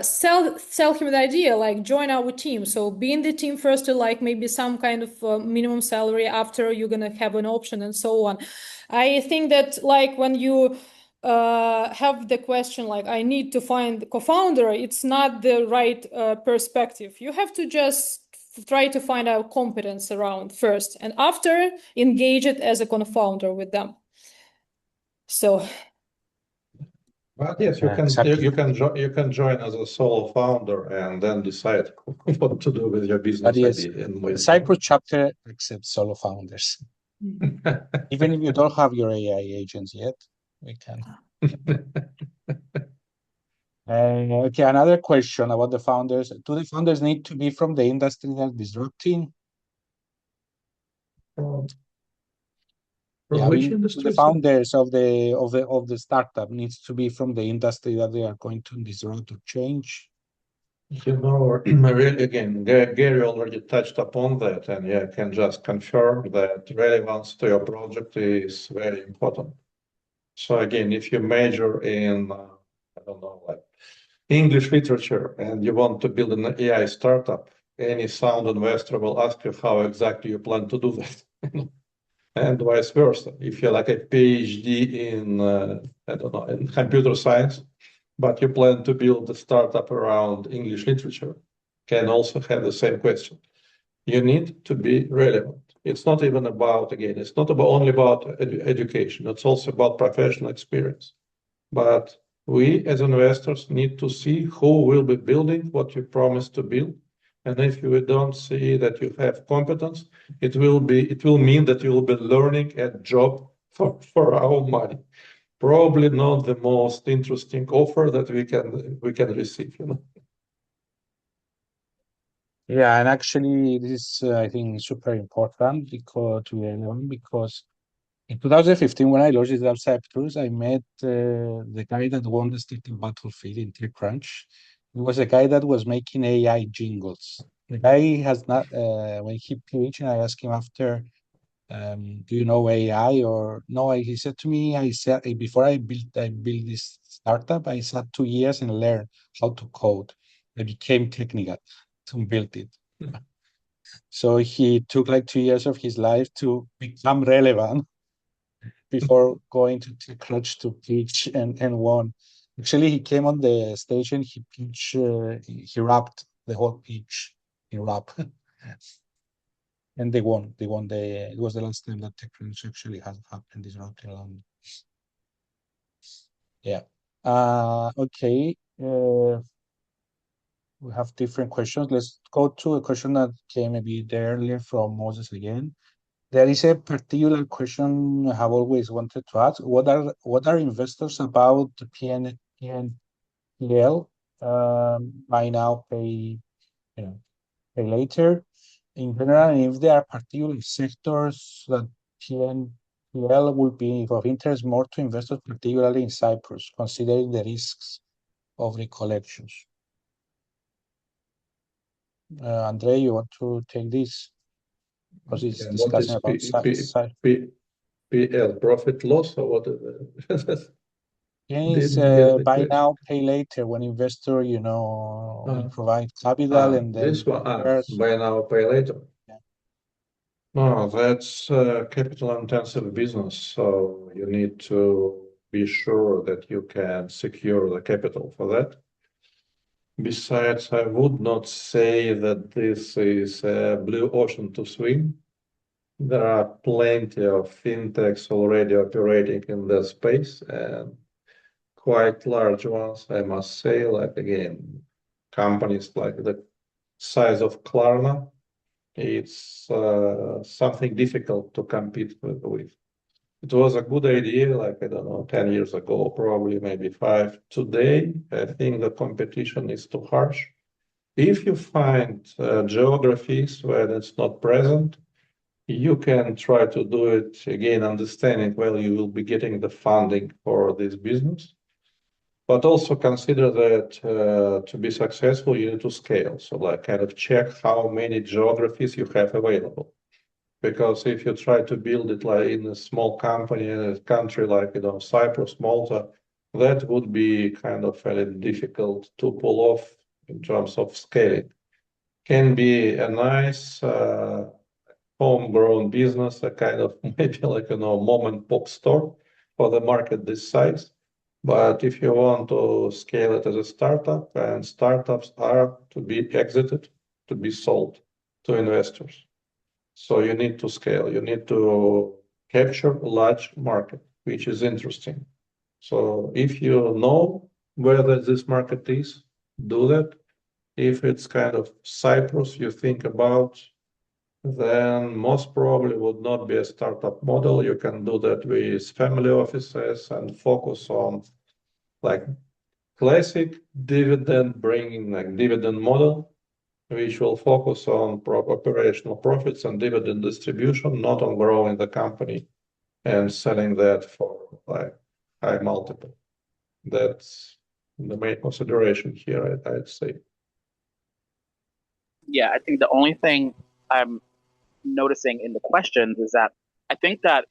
sell him the idea, like join our team. So be in the team first to like maybe some kind of minimum salary, after you're gonna have an option and so on. I think that like when you have the question like, I need to find the co-founder, it's not the right perspective. You have to just try to find out competence around first, and after engage it as a co-founder with them. So. But yes, you can Exactly. you can join as a solo founder and then decide what to do with your business But yes, idea. the Cyprus chapter accepts solo founders. Even if you don't have your AI agents yet, we can. Okay, another question about the founders. Do the founders need to be from the industry they're disrupting? From which industry? The founders of the startup needs to be from the industry that they are going to disrupt or change. You know, really, again, Gary already touched upon that, and yeah, I can just confirm that relevance to your project is very important. So again, if you major in, I don't know, like English literature, and you want to build an AI startup, any sound investor will ask you how exactly you plan to do that. And vice versa. If you're like a PhD in, I don't know, in computer science, but you plan to build a startup around English literature, can also have the same question. You need to be relevant. It's not even about, again, it's not about only about education. It's also about professional experience. But we as investors need to see who will be building what you promised to build. And if you don't see that you have competence, it will mean that you will be learning a job for our money. Probably not the most interesting offer that we can receive, you know. Yeah, and actually, this is, I think, super important because in 2015, when I launched it at Cyprus, I met the guy that won the startup battlefield in TechCrunch. He was a guy that was making AI jingles. The guy has not, when he pitched, and I asked him after, do you know AI or no? He said to me, I said, before I built this startup, I sat 2 years and learned how to code. I became technical to build it. So he took like 2 years of his life to become relevant before going to TechCrunch to pitch and won. Actually, he came on the stage and he pitched, he rapped the whole pitch in rap. And they won. It was the last time that TechCrunch actually has happened this round in London. Yeah. Okay. We have different questions. Let's go to a question that came a bit earlier from Moses again. There is a particular question I have always wanted to ask. What are investors about the PNPL? Buy now, pay later. In general, and if there are particular sectors that PNPL will be of interest more to investors, particularly in Cyprus, considering the risks of recollections. Andrey, you want to take this? Because it's discussing about PL, profit loss, or what is it? It's buy now, pay later. When investor, will provide capital and then this one, buy now, pay later. Yeah. No, that's a capital-intensive business, so you need to be sure that you can secure the capital for that. Besides, I would not say that this is a blue ocean to swim. There are plenty of fintechs already operating in that space, and quite large ones, I must say, like again, companies like the size of Klarna. It's something difficult to compete with. It was a good idea, like, I don't know, 10 years ago, probably maybe 5. Today, I think the competition is too harsh. If you find geographies where it's not present, you can try to do it again, understanding well you will be getting the funding for this business. But also consider that to be successful, you need to scale. So like kind of check how many geographies you have available. Because if you try to build it like in a small company in a country like, Cyprus, Malta, that would be kind of very difficult to pull off in terms of scaling. Can be a nice homegrown business, a kind of maybe like, mom and pop store for the market this size. But if you want to scale it as a startup, and startups are to be exited, to be sold to investors. So you need to scale, you need to capture a large market, which is interesting. So if you know where this market is, do that. If it's kind of Cyprus you think about, then most probably would not be a startup model. You can do that with family offices and focus on like classic dividend bringing, like dividend model, which will focus on operational profits and dividend distribution, not on growing the company and selling that for like high multiple. That's the main consideration here, I'd say. Yeah, I think the only thing I'm noticing in the questions is that I think that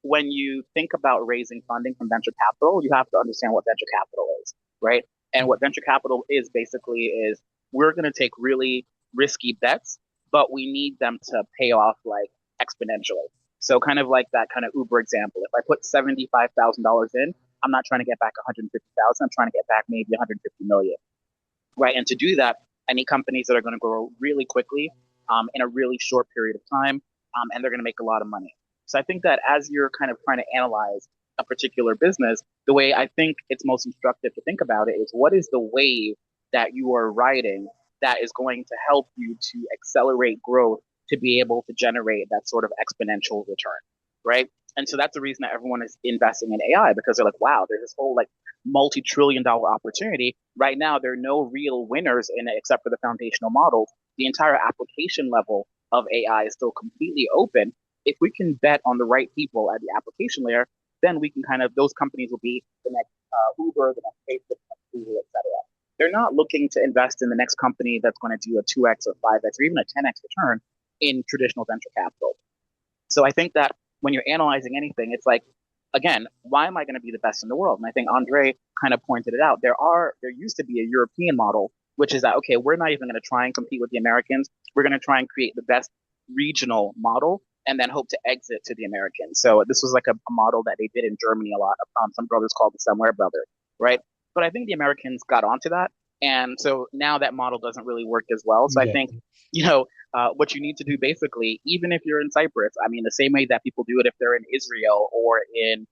when you think about raising funding from venture capital, you have to understand what venture capital is, right? And what venture capital is basically is we're going to take really risky bets, but we need them to pay off like exponentially. So kind of like that kind of Uber example. If I put $75,000 in, I'm not trying to get back 150,000. I'm trying to get back maybe 150 million, right? And to do that, I need companies that are going to grow really quickly in a really short period of time, and they're going to make a lot of money. So I think that as you're kind of trying to analyze a particular business, the way I think it's most instructive to think about it is what is the wave that you are riding that is going to help you to accelerate growth to be able to generate that sort of exponential return, right? And so that's the reason that everyone is investing in AI because they're like, wow, there's this whole like multi-trillion-dollar opportunity. Right now, there are no real winners in it except for the foundational models. The entire application level of AI is still completely open. If we can bet on the right people at the application layer, then we can kind of those companies will be the next Uber, the next Facebook, the next Google, etc. They're not looking to invest in the next company that's going to do a 2x or 5x or even a 10x return in traditional venture capital. So I think that when you're analyzing anything, it's like, again, why am I going to be the best in the world? And I think Andrey kind of pointed it out. There used to be a European model, which is that, okay, we're not even going to try and compete with the Americans. We're going to try and create the best regional model and then hope to exit to the Americans. So this was like a model that they did in Germany a lot. Some brothers called the Somewhere Brother, right? But I think the Americans got onto that. And so now that model doesn't really work as well. So I Yeah. think, what you need to do basically, even if you're in Cyprus, I mean, the same way that people do it if they're in Israel or in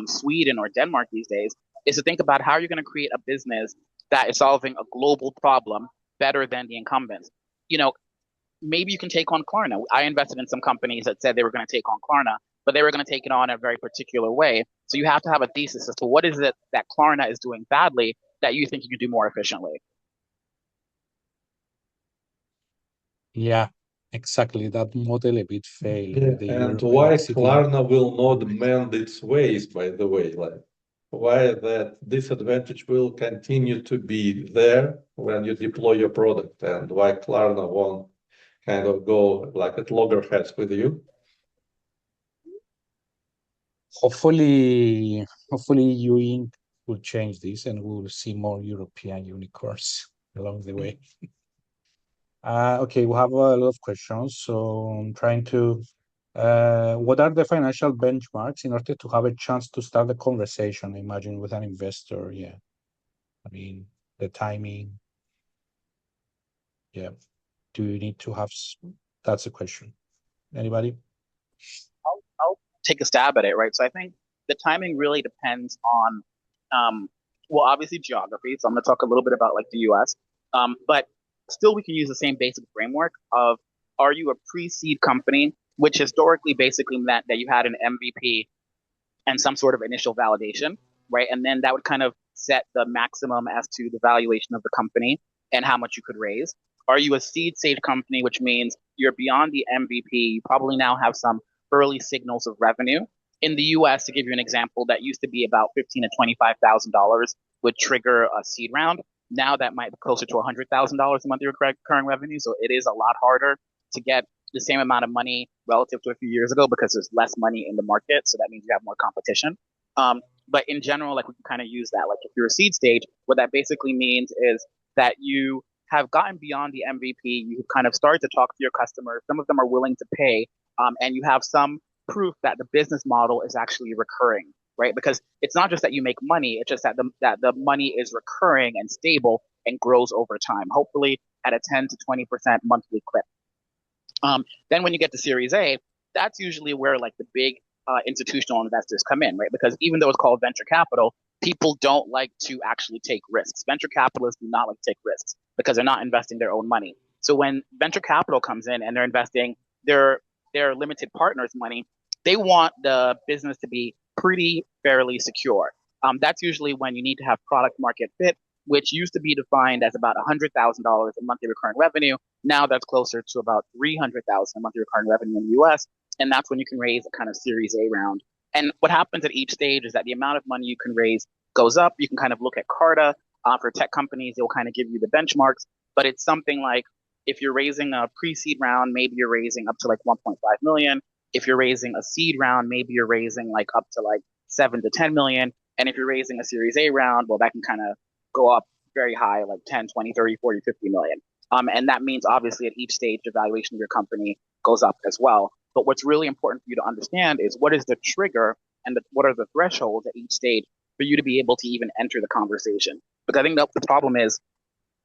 Sweden or Denmark these days, is to think about how you're going to create a business that is solving a global problem better than the incumbents. You know, maybe you can take on Klarna. I invested in some companies that said they were going to take on Klarna, but they were going to take it on in a very particular way. So you have to have a thesis as to what is it that Klarna is doing badly that you think you can do more efficiently. Yeah, exactly. That model a bit failed Yeah, with the and year why exiting. Klarna will not mend its ways, by the way, like why that disadvantage will continue to be there when you deploy your product, and why Klarna won't kind of go like at loggerheads with you. Hopefully you Inc. will change this and we'll see more European unicorns along the way. Okay, we have a lot of questions, so I'm trying to what are the financial benchmarks in order to have a chance to start the conversation, imagine with an investor? Yeah. I mean, the timing. Yeah. Do you need to have, that's a question. Anybody? I'll take a stab at it, right? So I think the timing really depends on, well, obviously geography. So I'm going to talk a little bit about like the US, but still we can use the same basic framework of are you a pre-seed company, which historically basically meant that you had an MVP and some sort of initial validation, right? And then that would kind of set the maximum as to the valuation of the company and how much you could raise. Are you a seed stage company, which means you're beyond the MVP? You probably now have some early signals of revenue. In the US, to give you an example, that used to be about $15,000 to $25,000 would trigger a seed round. Now that might be closer to $100,000 a month recurring revenue. So it is a lot harder to get the same amount of money relative to a few years ago because there's less money in the market. So that means you have more competition. But in general, like we can kind of use that. Like if you're a seed stage, what that basically means is that you have gotten beyond the MVP. You kind of started to talk to your customers. Some of them are willing to pay, and you have some proof that the business model is actually recurring, right? Because it's not just that you make money, it's just that the money is recurring and stable and grows over time, hopefully at a 10 to 20% monthly clip. Then when you get to Series A, that's usually where like the big institutional investors come in, right? Because even though it's called venture capital, people don't like to actually take risks. Venture capitalists do not like to take risks because they're not investing their own money. So when venture capital comes in and they're investing their limited partners' money, they want the business to be pretty fairly secure. That's usually when you need to have product market fit, which used to be defined as about $100,000 in monthly recurring revenue. Now that's closer to about $300,000 in monthly recurring revenue in the US. And that's when you can raise a kind of Series A round. And what happens at each stage is that the amount of money you can raise goes up. You can kind of look at Carta. For tech companies, they'll kind of give you the benchmarks. But it's something like if you're raising a pre-seed round, maybe you're raising up to like 1.5 million. If you're raising a seed round, maybe you're raising like up to like 7 to 10 million. And if you're raising a Series A round, well, that can kind of go up very high, like 10, 20, 30, 40, 50 million. And that means obviously at each stage, the valuation of your company goes up as well. But what's really important for you to understand is what is the trigger and what are the thresholds at each stage for you to be able to even enter the conversation. Because I think that the problem is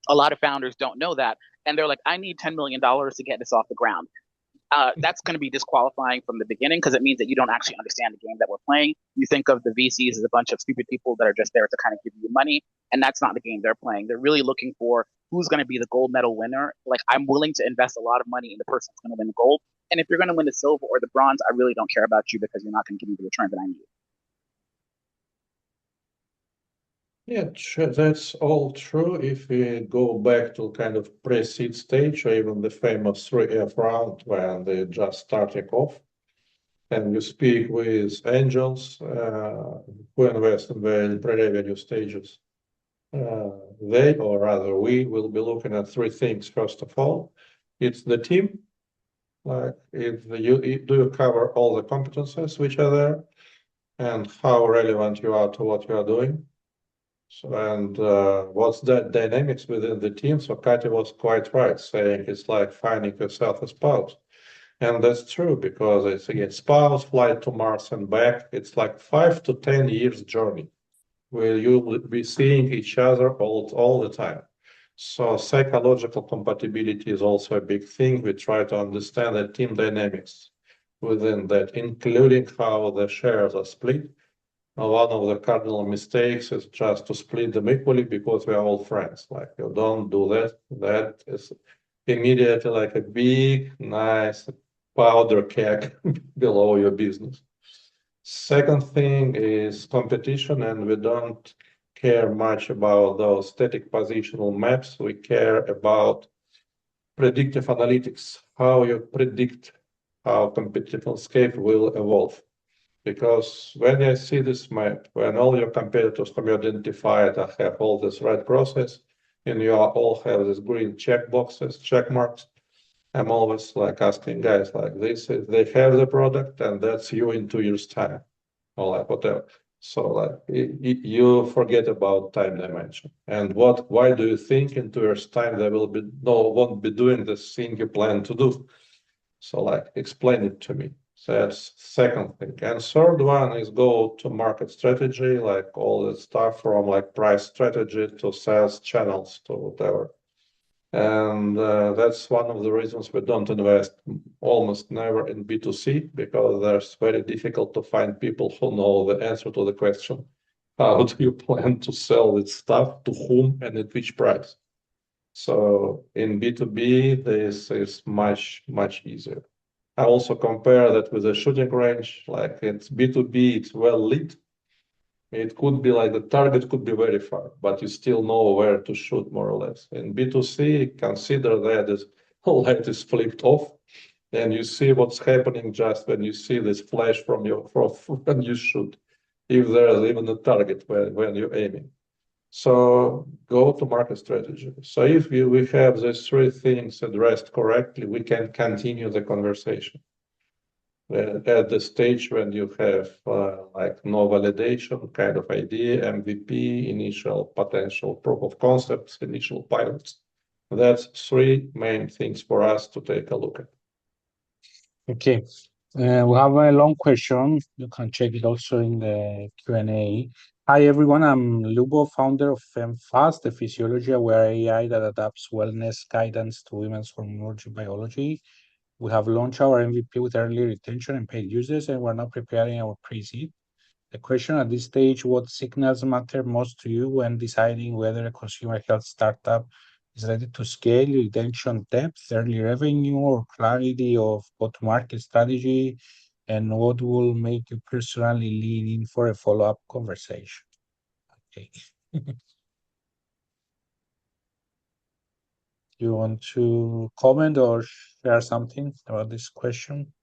a lot of founders don't know that. And they're like, I need $10 million to get this off the ground. That's going to be disqualifying from the beginning because it means that you don't actually understand the game that we're playing. You think of the VCs as a bunch of stupid people that are just there to kind of give you money, and that's not the game they're playing. They're really looking for who's going to be the gold medal winner. Like, I'm willing to invest a lot of money in the person who's going to win the gold, and if you're going to win the silver or the bronze, I really don't care about you because you're not going to give me the return that I need. Yeah, that's all true. If we go back to kind of pre-seed stage or even the famous 3F round when they're just starting off, and you speak with angels who invest in the pre-revenue stages, they, or rather we, will be looking at three things. First of all, it's the team. Like, do you cover all the competencies which are there, and how relevant you are to what you are doing? So, and what's the dynamics within the team? So Katya was quite right, saying it's like finding yourself a spouse. And that's true, because it's again spouse, flight to Mars and back. It's like 5 to 10 years journey where you will be seeing each other all the time. So psychological compatibility is also a big thing. We try to understand the team dynamics within that, including how the shares are split. One of the cardinal mistakes is just to split them equally because we are all friends. Like, you don't do that. That is immediately like a big, nice powder keg below your business. Second thing is competition, and we don't care much about those static positional maps. We care about predictive analytics, how you predict how competitive landscape will evolve. Because when I see this map, when all your competitors whom you identified have all this right process, and you all have these green check boxes, check marks, I'm always like asking guys like this, they have the product and that's you in 2 years' time, or like whatever. So like you forget about time dimension. And why do you think in 2 years' time they won't be doing this thing you plan to do? So like explain it to me. So that's second thing. And third one is go to market strategy, like all the stuff from like price strategy to sales channels to whatever. And that's one of the reasons we don't invest almost never in B2C, because there's very difficult to find people who know the answer to the question, how do you plan to sell this stuff, to whom and at which price? So in B2B, this is much, much easier. I also compare that with a shooting range, like it's B2B, it's well lit. It could be like the target could be very far, but you still know where to shoot more or less. In B2C, consider that as light is flipped off, and you see what's happening just when you see this flash from when you shoot, if there's even a target when you're aiming. So go to market strategy. So if we have these three things addressed correctly, we can continue the conversation. At the stage when you have like no validation kind of idea, MVP, initial potential proof of concepts, initial pilots. That's three main things for us to take a look at. Okay. We have a long question. You can check it also in the Q&A. Hi, everyone. I'm Lubo, founder of FemFast, a physiology-aware AI that adapts wellness guidance to women's hormonology biology. We have launched our MVP with early retention and paid users, and we're now preparing our pre-seed. The question at this stage, what signals matter most to you when deciding whether a consumer health startup is ready to scale, retention depth, early revenue, or clarity of go-to-market strategy, and what will make you personally lean in for a follow-up conversation? Okay. You want to comment or share something about this question?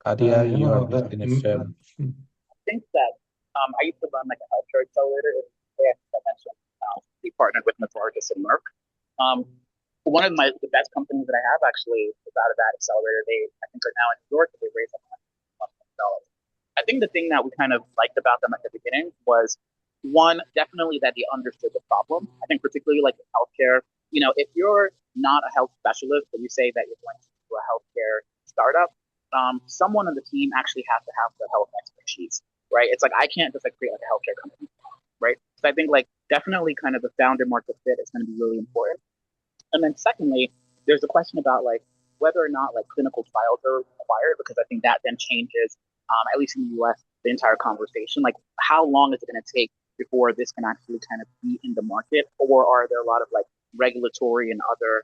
Katya, you are listing a firm. I think that I used to run like a healthcare accelerator. As I mentioned, we partnered with Novartis and Merck. One of the best companies that I have actually is out of that accelerator. They, I think, are now in New York. They raised $1 million. I think the thing that we kind of liked about them at the beginning was one, definitely that they understood the problem. I think particularly like in healthcare, you know, if you're not a health specialist, but you say that you're going to do a healthcare startup, someone on the team actually has to have the health expertise, right? It's like I can't just like create like a healthcare company, right? So I think like definitely kind of the founder market fit is going to be really important. And then secondly, there's a question about like whether or not like clinical trials are required, because I think that then changes, at least in the US, the entire conversation. Like how long is it going to take before this can actually kind of be in the market? Or are there a lot of like regulatory and other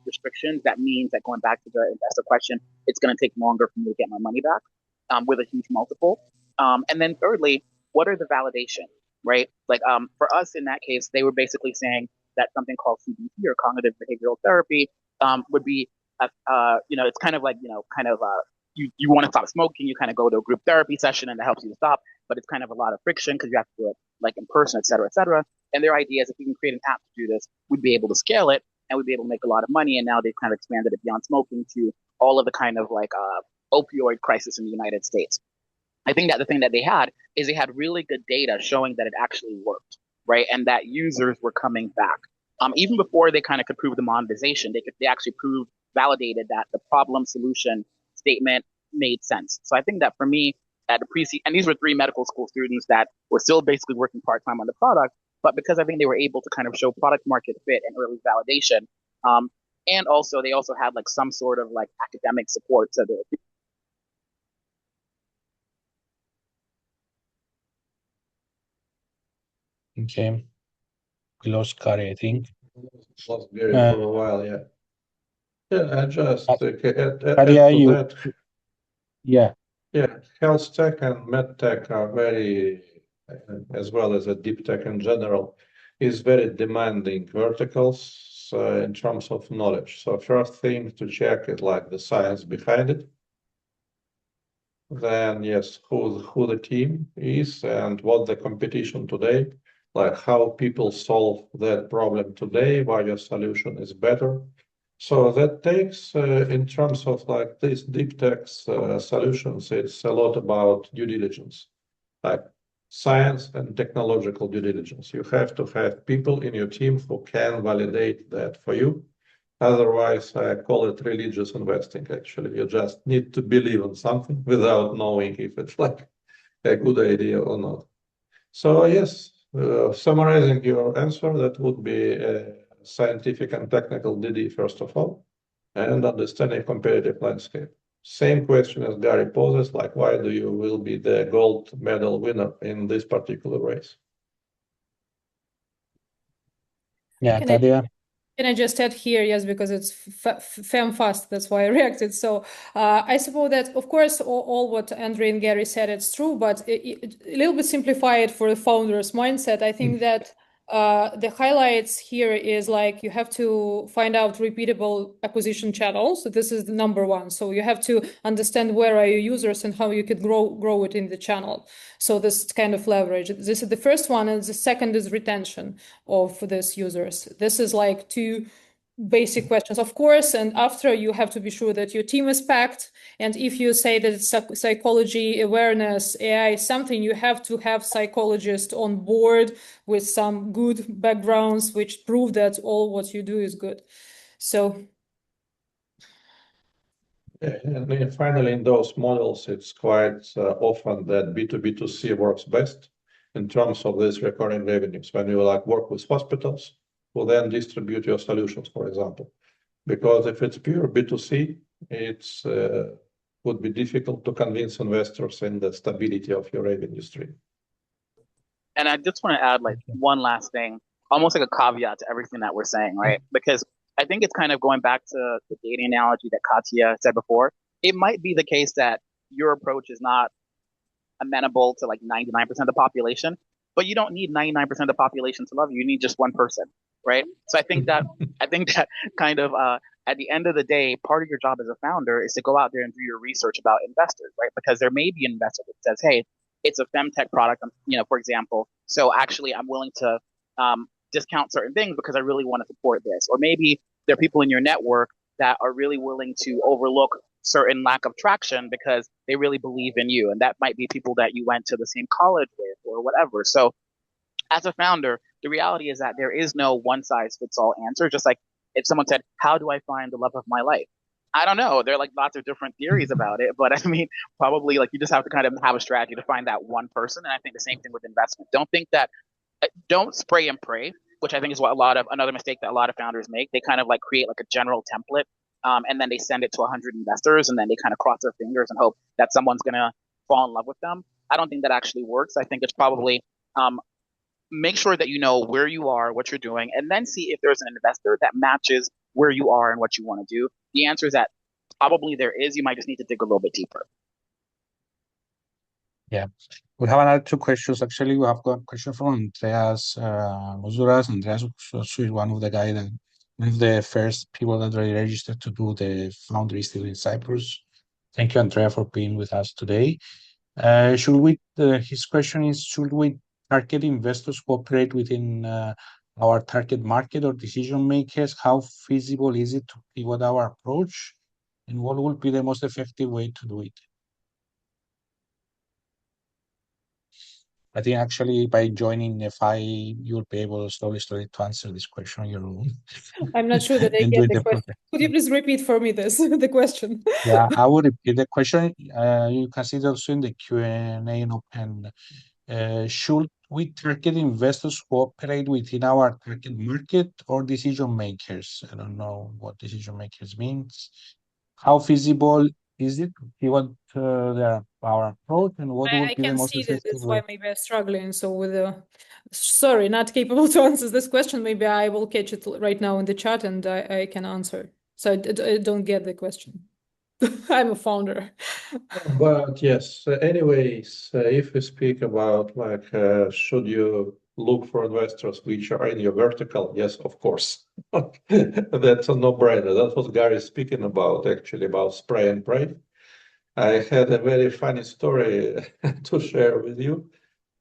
restrictions that means that, going back to the investor question, it's going to take longer for me to get my money back with a huge multiple? And then thirdly, what are the validations, right? Like for us in that case, they were basically saying that something called CBT or cognitive behavioral therapy would be, you know, it's kind of like, you know, kind of you want to stop smoking, you kind of go to a group therapy session and it helps you to stop, but it's kind of a lot of friction because you have to do it like in person, et cetera, et cetera. And their idea is if we can create an app to do this, we'd be able to scale it and we'd be able to make a lot of money. And now they've kind of expanded it beyond smoking to all of the kind of like opioid crisis in the United States. I think that the thing that they had is they had really good data showing that it actually worked, right? And that users were coming back. Even before they kind of could prove the monetization, they actually validated that the problem solution statement made sense. So I think that for me, at the pre-seed, and these were 3 medical school students that were still basically working part-time on the product, but because I think they were able to kind of show product market fit and early validation, and also they also had like some sort of like academic support to the. Okay. We lost Kari, I think. Lost Gary for a while, yeah. Yeah, I just add to that. Yeah. Yeah, health tech and med tech are very, as well as a deep tech in general, is very demanding verticals in terms of knowledge. So first thing to check is like the science behind it. Then yes, who the team is and what the competition today, like how people solve that problem today, why your solution is better. So that takes, in terms of like these deep tech solutions, it's a lot about due diligence, like science and technological due diligence. You have to have people in your team who can validate that for you. Otherwise, I call it religious investing, actually. You just need to believe in something without knowing if it's like a good idea or not. So yes, summarizing your answer, that would be scientific and technical DD, first of all, and understanding competitive landscape. Same question as Gary poses, like why do you will be the gold medal winner in this particular race? Yeah, Katya. Can I just add here, yes, because it's fast, that's why I reacted. So I suppose that, of course, all what Andrey and Gary said, it's true, but a little bit simplified for the founder's mindset. I think that the highlights here is like you have to find out repeatable acquisition channels. So this is the number one. So you have to understand where are your users and how you could grow it in the channel. So this kind of leverage. This is the first one, and the second is retention of these users. This is like 2 basic questions, of course, and after you have to be sure that your team is packed. And if you say that it's psychology, awareness, AI, something, you have to have psychologists on board with some good backgrounds, which prove that all what you do is good. So. And finally, in those models, it's quite often that B2B2C works best in terms of these recurring revenues. When you work with hospitals, who then distribute your solutions, for example. Because if it's pure B2C, it's would be difficult to convince investors in the stability of your revenue stream. And I just want to add one last thing, almost like a caveat to everything that we're saying, right? Because I think it's kind of going back to the dating analogy that Katya said before. It might be the case that your approach is not amenable to 99% of the population, but you don't need 99% of the population to love you. You need just one person, right? So I think that kind of at the end of the day, part of your job as a founder is to go out there and do your research about investors, right? Because there may be an investor that says, hey, it's a femtech product, for example. So actually, I'm willing to discount certain things because I really want to support this. Or maybe there are people in your network that are really willing to overlook certain lack of traction because they really believe in you. And that might be people that you went to the same college with or whatever. So as a founder, the reality is that there is no one size fits all answer. Just like if someone said, how do I find the love of my life? I don't know. There are lots of different theories about it, but I mean, probably you just have to kind of have a strategy to find that one person. And I think the same thing with investment. Don't spray and pray, which I think is what another mistake that a lot of founders make. They kind of create a general template, and then they send it to 100 investors, and then they kind of cross their fingers and hope that someone's going to fall in love with them. I don't think that actually works. I think it's probably make sure that you know where you are, what you're doing, and then see if there's an investor that matches where you are and what you want to do. The answer is that probably there is. You might just need to dig a little bit deeper. Yeah, we have another two questions. Actually, we have got a question from Andreas Mozuras. Andreas is one of the first people that already registered to do the Founder Institute in Cyprus. Thank you, Andrea, for being with us today. His question is, should we target investors who operate within our target market or decision makers? How feasible is it to pivot our approach? And what will be the most effective way to do it? I think actually by joining FI, you'll be able slowly to answer this question on your own. I'm not sure that I get the question. Could you please repeat for me the question? Yeah, I will repeat the question. You can see it also in the Q&A in open. Should we target investors who operate within our target market or decision makers? I don't know what decision makers means. How feasible is it to pivot our approach, and what would be the most effective way? That's why maybe I'm struggling. So sorry, not capable to answer this question. Maybe I will catch it right now in the chat and I can answer. So I don't get the question. I'm a founder. But yes, anyways, if we speak about should you look for investors which are in your vertical? Yes, of course. That's a no-brainer. That's what Gary is speaking about, actually, about spray and pray. I had a very funny story to share with you.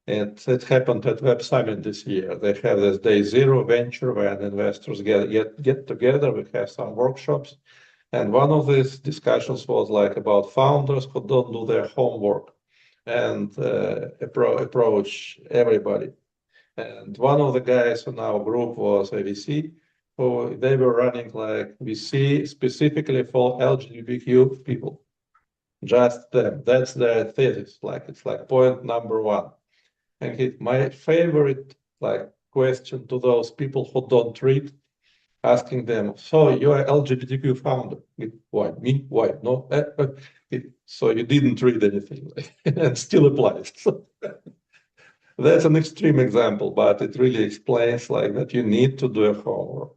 It happened at Web Summit this year. They have this Day Zero venture when investors get together. We have some workshops. And one of these discussions was about founders who don't do their homework and approach everybody. And one of the guys in our group was a VC, who they were running VC specifically for LGBTQ people. Just them. That's their thesis. It's point number one. And my favorite question to those people who don't read, asking them, so you're an LGBTQ founder. Why? Me? Why? No? So you didn't read anything and still applies. That's an extreme example, but it really explains that you need to do a homework.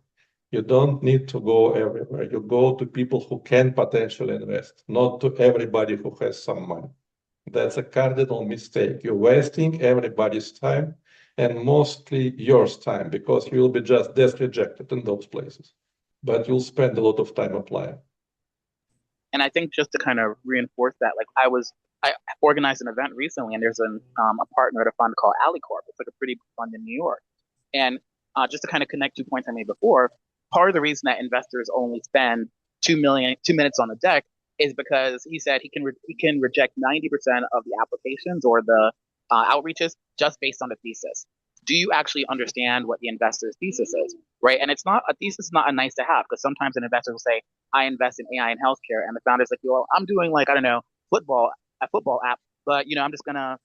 You don't need to go everywhere. You go to people who can potentially invest, not to everybody who has some money. That's a cardinal mistake. You're wasting everybody's time and mostly yours time because you'll be just rejected in those places. But you'll spend a lot of time applying. And I think just to kind of reinforce that, I organized an event recently, and there's a partner at a fund called AliCorp. It's a pretty big fund in New York. And just to kind of connect 2 points I made before, part of the reason that investors only spend 2 minutes on the deck is because he said he can reject 90% of the applications or the outreaches just based on the thesis. do you actually understand what the investor's thesis is, right? And it's not a thesis, is not a nice to have, because sometimes an investor will say, I invest in AI and healthcare, and the founder's like, well, I'm doing like, I don't know, a football app, but I'm just gonna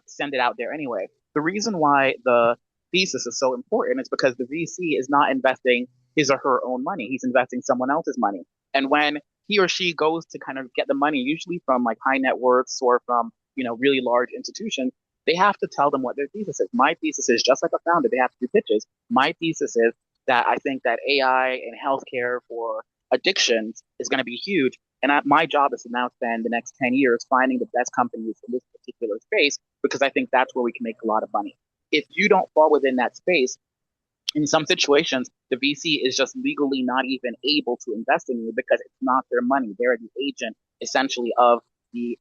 send it out there anyway. The reason why the thesis is so important is because the VC is not investing his or her own money. He's investing someone else's money. And when he or she goes to kind of get the money, usually from like high net worths or from, really large institutions, they have to tell them what their thesis is. My thesis is, just like a founder, they have to do pitches. My thesis is that I think that AI and healthcare for addictions is going to be huge. And my job is to now spend the next 10 years finding the best companies in this particular space, because I think that's where we can make a lot of money. If you don't fall within that space, in some situations, the VC is just legally not even able to invest in you because it's not their money. They're the agent, essentially, of the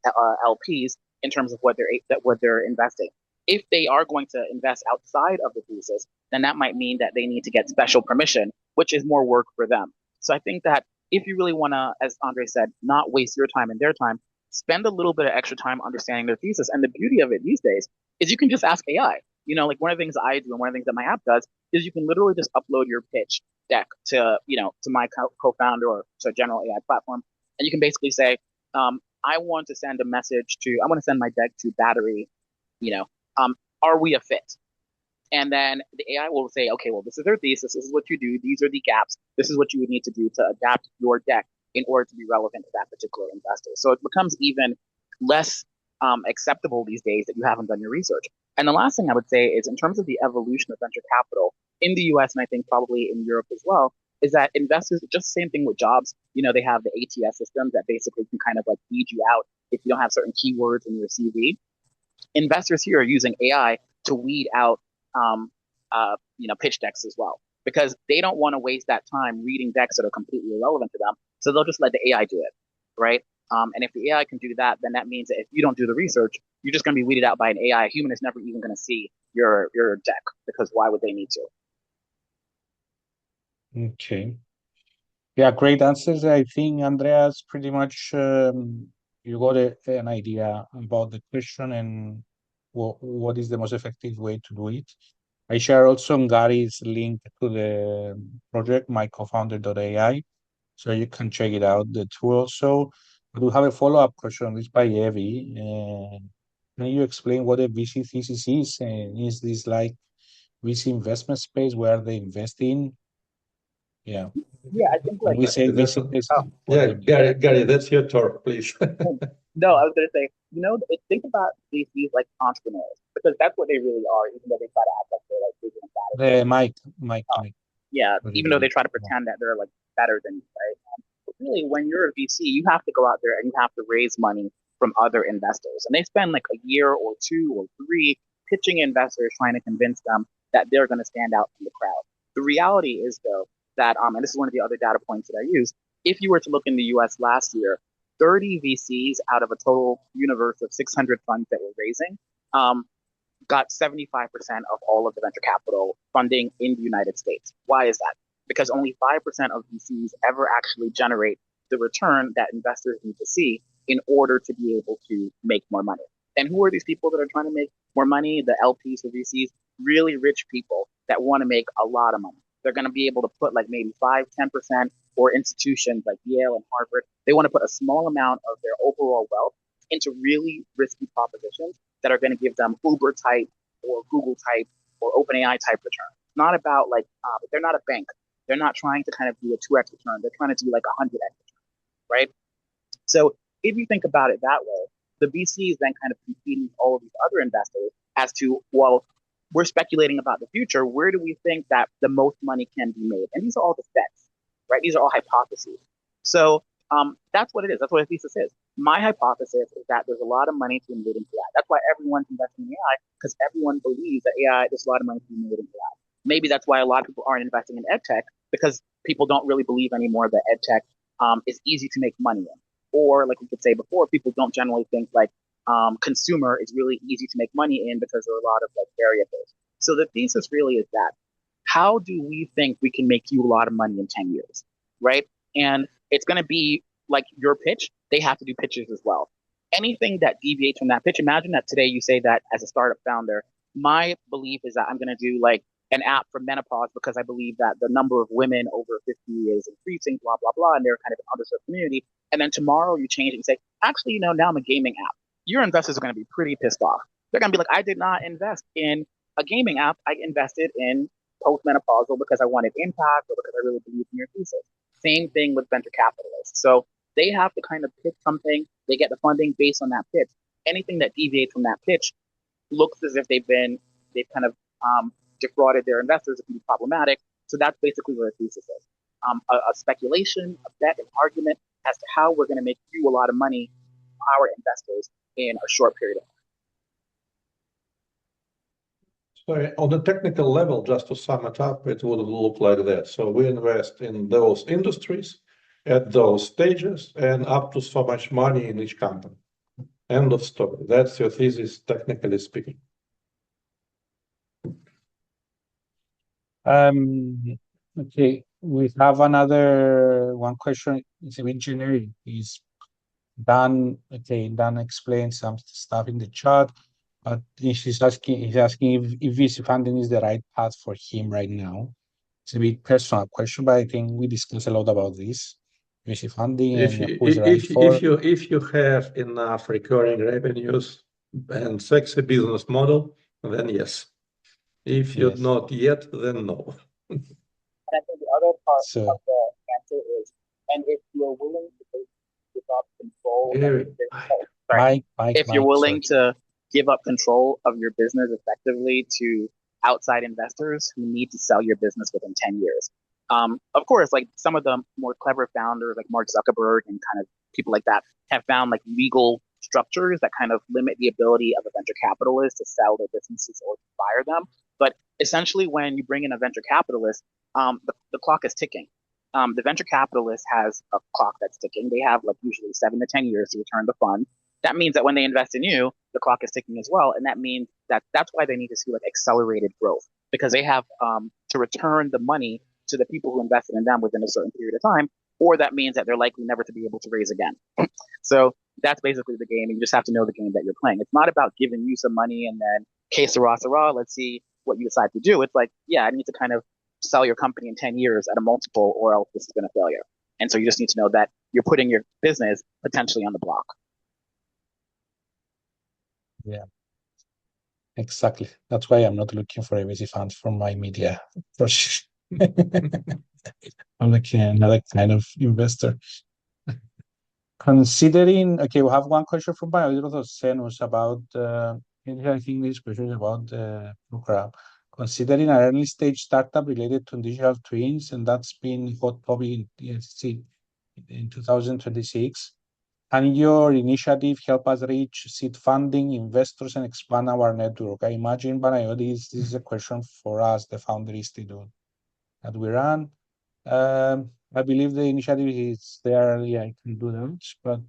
LPs in terms of what they're investing. If they are going to invest outside of the thesis, then that might mean that they need to get special permission, which is more work for them. So I think that if you really want to, as Andrey said, not waste your time and their time, spend a little bit of extra time understanding their thesis. And the beauty of it these days is you can just ask AI. Like one of the things I do and one of the things that my app does is you can literally just upload your pitch deck to, to my co-founder or to a general AI platform. And you can basically say, I want to send my deck to Battery, are we a fit? And then the AI will say, okay, well, this is their thesis. This is what you do. These are the gaps. This is what you would need to do to adapt your deck in order to be relevant to that particular investor. So it becomes even less acceptable these days that you haven't done your research. And the last thing I would say is, in terms of the evolution of venture capital in the US, and I think probably in Europe as well, is that investors, just the same thing with jobs, they have the ATS systems that basically can kind of like weed you out if you don't have certain keywords in your CV. Investors here are using AI to weed out, pitch decks as well, because they don't want to waste that time reading decks that are completely irrelevant to them. So they'll just let the AI do it, right? And if the AI can do that, then that means that if you don't do the research, you're just going to be weeded out by an AI. A human is never even going to see your deck, because why would they need to? Okay. Yeah, great answers. I think, Andreas, pretty much you got an idea about the question and what is the most effective way to do it. I share also Gary's link to the project, MyCofoundr.AI, so you can check it out, the tool also. But we have a follow-up question, this by Evie. Can you explain what a VC thesis is? And is this like VC investment space where they invest in? Yeah. Yeah, I think like When we say VC thesis, yeah, Gary, that's your talk, please. No, I was going to say, think about VCs like entrepreneurs, because that's what they really are, even though they try to act like they're like bigger and better. Mike. Yeah, even though they try to pretend that they're like better than you, right? But really, when you're a VC, you have to go out there and you have to raise money from other investors, and they spend like a year or 2 or 3 pitching investors, trying to convince them that they're going to stand out from the crowd. The reality is, though, that and this is one of the other data points that I use. If you were to look in the U.S. last year, 30 VCs out of a total universe of 600 funds that were raising got 75% of all of the venture capital funding in the United States. Why is that? Because only 5% of VCs ever actually generate the return that investors need to see in order to be able to make more money. And who are these people that are trying to make more money? The LPs, the VCs, really rich people that want to make a lot of money. They're going to be able to put like maybe 5-10%, or institutions like Yale and Harvard, they want to put a small amount of their overall wealth into really risky propositions that are going to give them Uber type or Google type or OpenAI type return. It's not about like, they're not a bank. They're not trying to kind of do a 2x return. They're trying to do like a 100x return, right? So if you think about it that way, the VCs then kind of competing with all of these other investors as to, well, we're speculating about the future. Where do we think that the most money can be made? And these are all just bets, right? These are all hypotheses. So that's what it is. That's what a thesis is. My hypothesis is that there's a lot of money to be made into AI. That's why everyone's investing in AI, because everyone believes that AI, there's a lot of money to be made into AI. Maybe that's why a lot of people aren't investing in edtech, because people don't really believe anymore that edtech is easy to make money in. Or like we could say before, people don't generally think like consumer is really easy to make money in, because there are a lot of like variables. So the thesis really is that, how do we think we can make you a lot of money in 10 years, right? And it's going to be like your pitch. They have to do pitches as well. Anything that deviates from that pitch, imagine that today you say that as a startup founder, my belief is that I'm going to do like an app for menopause because I believe that the number of women over 50 is increasing, blah, blah, blah, and they're kind of an underserved community. And then tomorrow you change it and say, actually, now I'm a gaming app. Your investors are going to be pretty pissed off. They're going to be like, I did not invest in a gaming app. I invested in postmenopausal because I wanted impact or because I really believe in your thesis. Same thing with venture capitalists. So they have to kind of pitch something. They get the funding based on that pitch. Anything that deviates from that pitch looks as if they've kind of defrauded their investors. It can be problematic. So that's basically what a thesis is. A speculation, a bet, an argument as to how we're going to make you a lot of money, our investors, in a short period of time. So on the technical level, just to sum it up, it would look like that. So we invest in those industries at those stages and up to so much money in each company. End of story. That's your thesis, technically speaking. Okay, we have another one question. It's a bit generic. Is Dan explained some stuff in the chat, but he's asking if VC funding is the right path for him right now. It's a bit personal question, but I think we discussed a lot about this. VC funding and who's right for. If you have enough recurring revenues and sexy business model, then yes. If you're not yet, then no. And I think the other part of the answer is, and if you're willing to give up control of your business, if you're willing to give up control of your business effectively to outside investors who need to sell your business within 10 years. Of course, like some of the more clever founders like Mark Zuckerberg and kind of people like that have found like legal structures that kind of limit the ability of a venture capitalist to sell their businesses or to fire them. But essentially, when you bring in a venture capitalist, the clock is ticking. The venture capitalist has a clock that's ticking. They have like usually 7 to 10 years to return the fund. That means that when they invest in you, the clock is ticking as well. And that means that that's why they need to see like accelerated growth, because they have to return the money to the people who invested in them within a certain period of time, or that means that they're likely never to be able to raise again. So that's basically the game. You just have to know the game that you're playing. It's not about giving you some money and then, que sera, sera, let's see what you decide to do. It's like, yeah, I need to kind of sell your company in 10 years at a multiple or else this is going to fail you. And so you just need to know that you're putting your business potentially on the block. Yeah, exactly. That's why I'm not looking for a VC fund for my media project. I'm looking at another kind of investor. Considering, okay, we have one question from Senus about, I think this question is about the program. Considering an early stage startup related to digital twins, and that's been hot topic in 2026, and your initiative help us reach seed funding, investors, and expand our network. I imagine, Panagiotis, this is a question for us, the Founder Institute that we run. I believe the initiative is there. Yeah, I can do that, but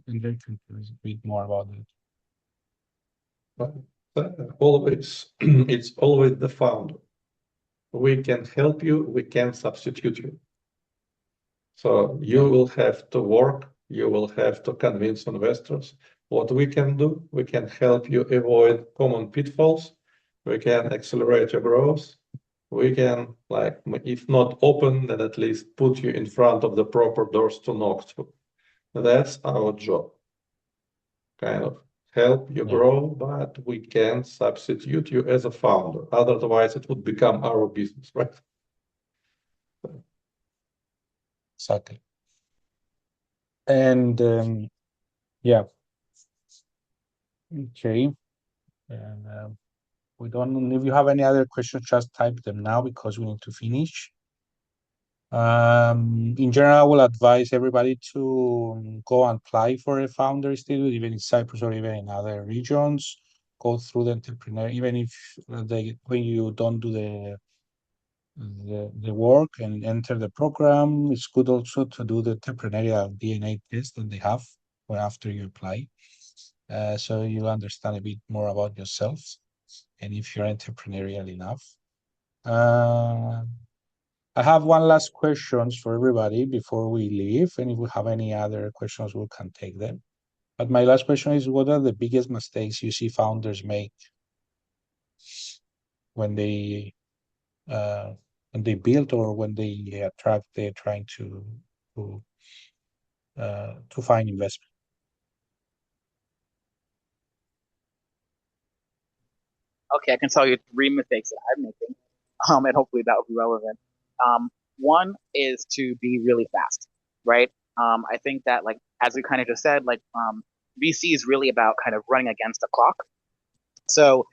Andrey can tell us a bit more about it. It's always the founder. We can help you, we can substitute you. So you will have to work, you will have to convince investors. What we can do, we can help you avoid common pitfalls, we can accelerate your growth, we can, like, if not open, then at least put you in front of the proper doors to knock through. That's our job. Kind of help you grow, but we can substitute you as a founder. Otherwise, it would become our business, right? Exactly. And yeah. Okay. And if you have any other questions, just type them now because we need to finish. In general, I will advise everybody to go and apply for a Founder Institute, even in Cyprus or even in other regions. Go through the entrepreneur, even if when you don't do the work and enter the program, it's good also to do the entrepreneurial DNA test that they have after you apply. So you understand a bit more about yourself and if you're entrepreneurial enough. I have one last question for everybody before we leave, and if we have any other questions, we can take them. But my last question is, what are the biggest mistakes you see founders make when they build or when they attract, they're trying to find investment. Okay, I can tell you 3 mistakes that I'm making, and hopefully that will be relevant. One is to be really fast, right? I think that like as we kind of just said, like VC is really about kind of running against the clock. So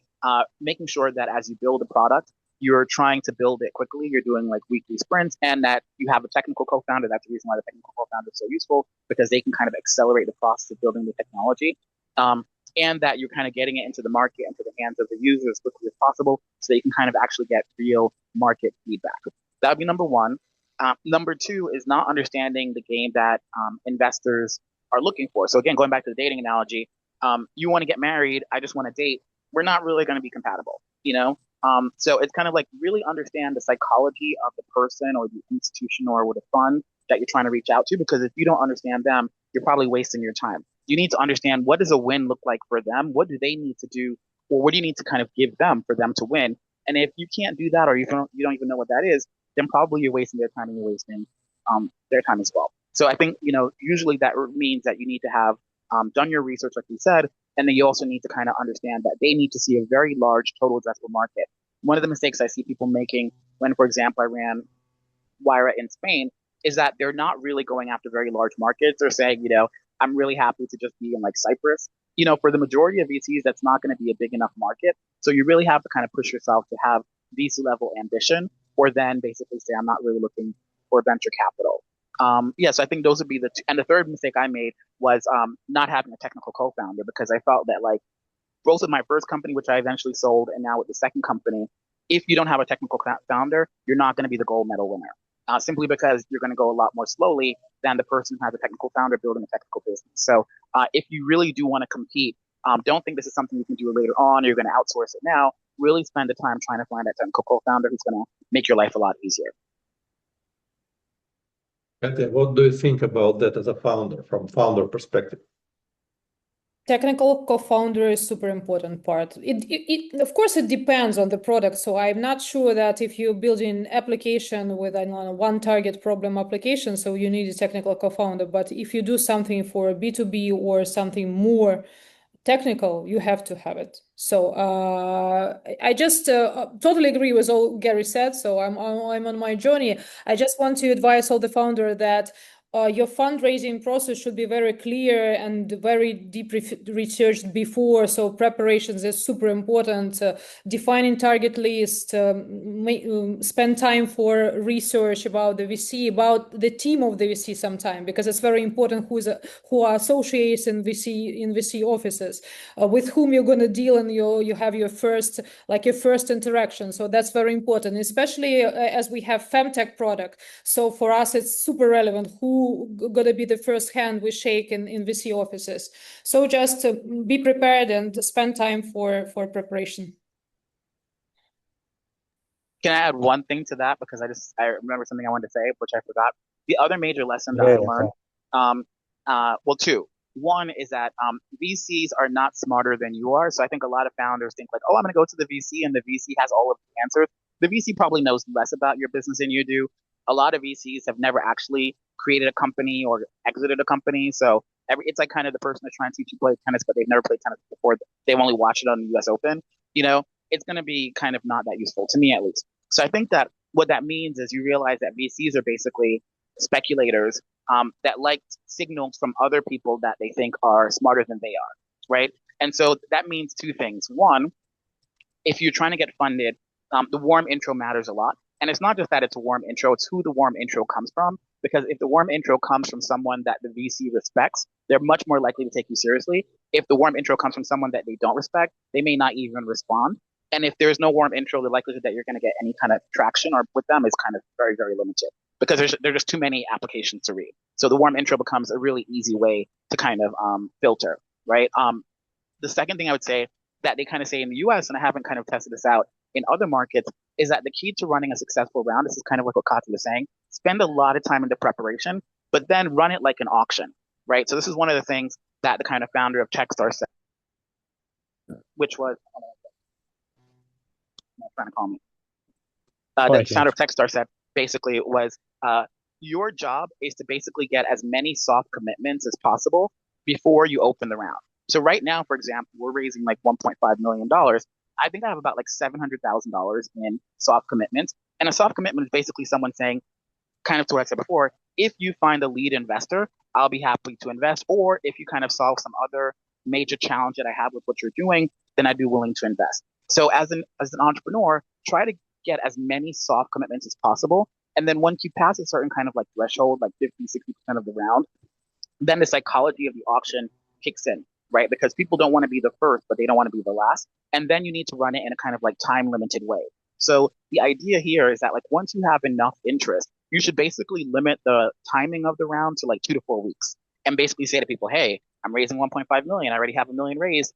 making sure that as you build a product, you're trying to build it quickly. You're doing like weekly sprints, and that you have a technical co-founder. That's the reason why the technical co-founder is so useful, because they can kind of accelerate the process of building the technology. And that you're kind of getting it into the market, into the hands of the user as quickly as possible, so that you can kind of actually get real market feedback. That would be number one. Number two is not understanding the game that investors are looking for. So again, going back to the dating analogy, you want to get married, I just want to date. We're not really going to be compatible, you know? So it's kind of like really understand the psychology of the person or the institution or the fund that you're trying to reach out to, because if you don't understand them, you're probably wasting your time. You need to understand, what does a win look like for them? What do they need to do? Or what do you need to kind of give them for them to win? And if you can't do that, or you don't even know what that is, then probably you're wasting their time and you're wasting their time as well. So I think, usually that means that you need to have done your research, like we said, and then you also need to kind of understand that they need to see a very large total addressable market. One of the mistakes I see people making when, for example, I ran Wyra in Spain, is that they're not really going after very large markets. They're saying, I'm really happy to just be in like Cyprus. For the majority of VCs, that's not going to be a big enough market. So you really have to kind of push yourself to have VC level ambition, or then basically say, I'm not really looking for venture capital. So I think those would be the two. And the third mistake I made was not having a technical co-founder, because I felt that like both with my first company, which I eventually sold, and now with the second company, if you don't have a technical founder, you're not going to be the gold medal winner. Simply because you're going to go a lot more slowly than the person who has a technical founder building a technical business. So if you really do want to compete, don't think this is something you can do later on, or you're going to outsource it now. Really spend the time trying to find that technical co-founder who's going to make your life a lot easier. Katya, what do you think about that as a founder, from founder perspective? Technical co-founder is super important part. It of course it depends on the product. So I'm not sure that if you're building application with one target problem application, so you need a technical co-founder. But if you do something for B2B or something more technical, you have to have it. So I just totally agree with all Gary said. So I'm on my journey. I just want to advise all the founder that your fundraising process should be very clear and very deep researched before. So preparations is super important. Defining target list, spend time for research about the VC, about the team of the VC sometime, because it's very important who are associates in VC offices, with whom you're going to deal, and you have your first interaction. So that's very important, especially as we have femtech product. So for us, it's super relevant who going to be the first hand we shake in VC offices. So just be prepared and spend time for preparation. Can I add one thing to that? Because I remember something I wanted to say, which I forgot. The other major lesson that I learned, two. One is that VCs are not smarter than you are. So I think a lot of founders think like, oh, I'm going to go to the VC and the VC has all of the answers. The VC probably knows less about your business than you do. A lot of VCs have never actually created a company or exited a company. So it's like kind of the person that's trying to teach you to play tennis, but they've never played tennis before. They've only watched it on the US Open. It's going to be kind of not that useful, to me at least. So I think that what that means is you realize that VCs are basically speculators that like signals from other people that they think are smarter than they are, right? And so that means two things. One, if you're trying to get funded, the warm intro matters a lot. And it's not just that it's a warm intro, it's who the warm intro comes from. Because if the warm intro comes from someone that the VC respects, they're much more likely to take you seriously. If the warm intro comes from someone that they don't respect, they may not even respond. And if there's no warm intro, the likelihood that you're going to get any kind of traction or with them is kind of very, very limited, because there's just too many applications to read. So the warm intro becomes a really easy way to kind of filter, right? The second thing I would say that they kind of say in the US, and I haven't kind of tested this out in other markets, is that the key to running a successful round, this is kind of like what Katya was saying, spend a lot of time in the preparation, but then run it like an auction, right? So this is one of the things that the kind of founder of Techstars said, which was, trying to call me. All The right, founder of Techstars said basically was your job is to basically get as many soft commitments as possible before you open the round. So right now, for example, we're raising like $1.5 million. I think I have about like $700,000 in soft commitments. And a soft commitment is basically someone saying, kind of to what I said before, if you find a lead investor, I'll be happy to invest. Or if you kind of solve some other major challenge that I have with what you're doing, then I'd be willing to invest. So as an entrepreneur, try to get as many soft commitments as possible. And then once you pass a certain kind of like threshold, like 50, 60% of the round, then the psychology of the auction kicks in, right? Because people don't want to be the first, but they don't want to be the last. And then you need to run it in a kind of like time limited way. So the idea here is that like once you have enough interest, you should basically limit the timing of the round to like 2 to 4 weeks and basically say to people, hey, I'm raising 1.5 million. I already have $1 million raised.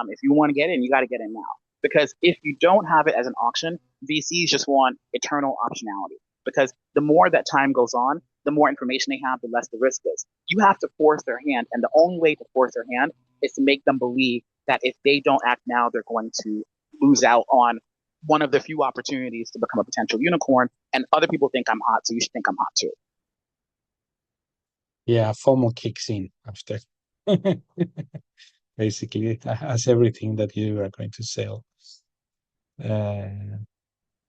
If you want to get in, you got to get in now. Because if you don't have it as an auction, VCs just want eternal optionality. Because the more that time goes on, the more information they have, the less the risk is. You have to force their hand. And the only way to force their hand is to make them believe that if they don't act now, they're going to lose out on one of the few opportunities to become a potential unicorn. And other people think I'm hot, so you should think I'm hot too. Yeah, FOMO kicks in after. Basically, as everything that you are going to sell.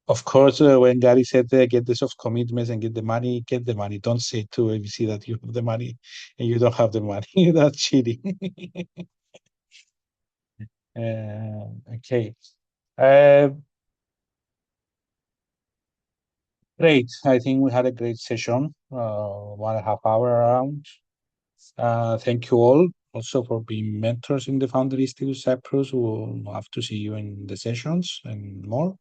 Of course, when Gary said get the soft commitments and get the money, get the money. Don't say to ABC that you have the money and you don't have the money. That's cheating. Okay. Great. I think we had a great session, 1.5 hours around. Thank you all also for being mentors in the Founder Institute Cyprus. We'll have to see you in the sessions and more.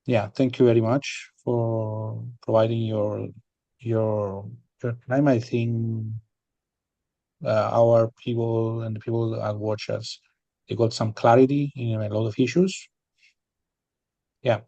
Yeah, thank you very much for providing your time. I think our people and the people that watch us, they got some clarity in a lot of issues. Yeah,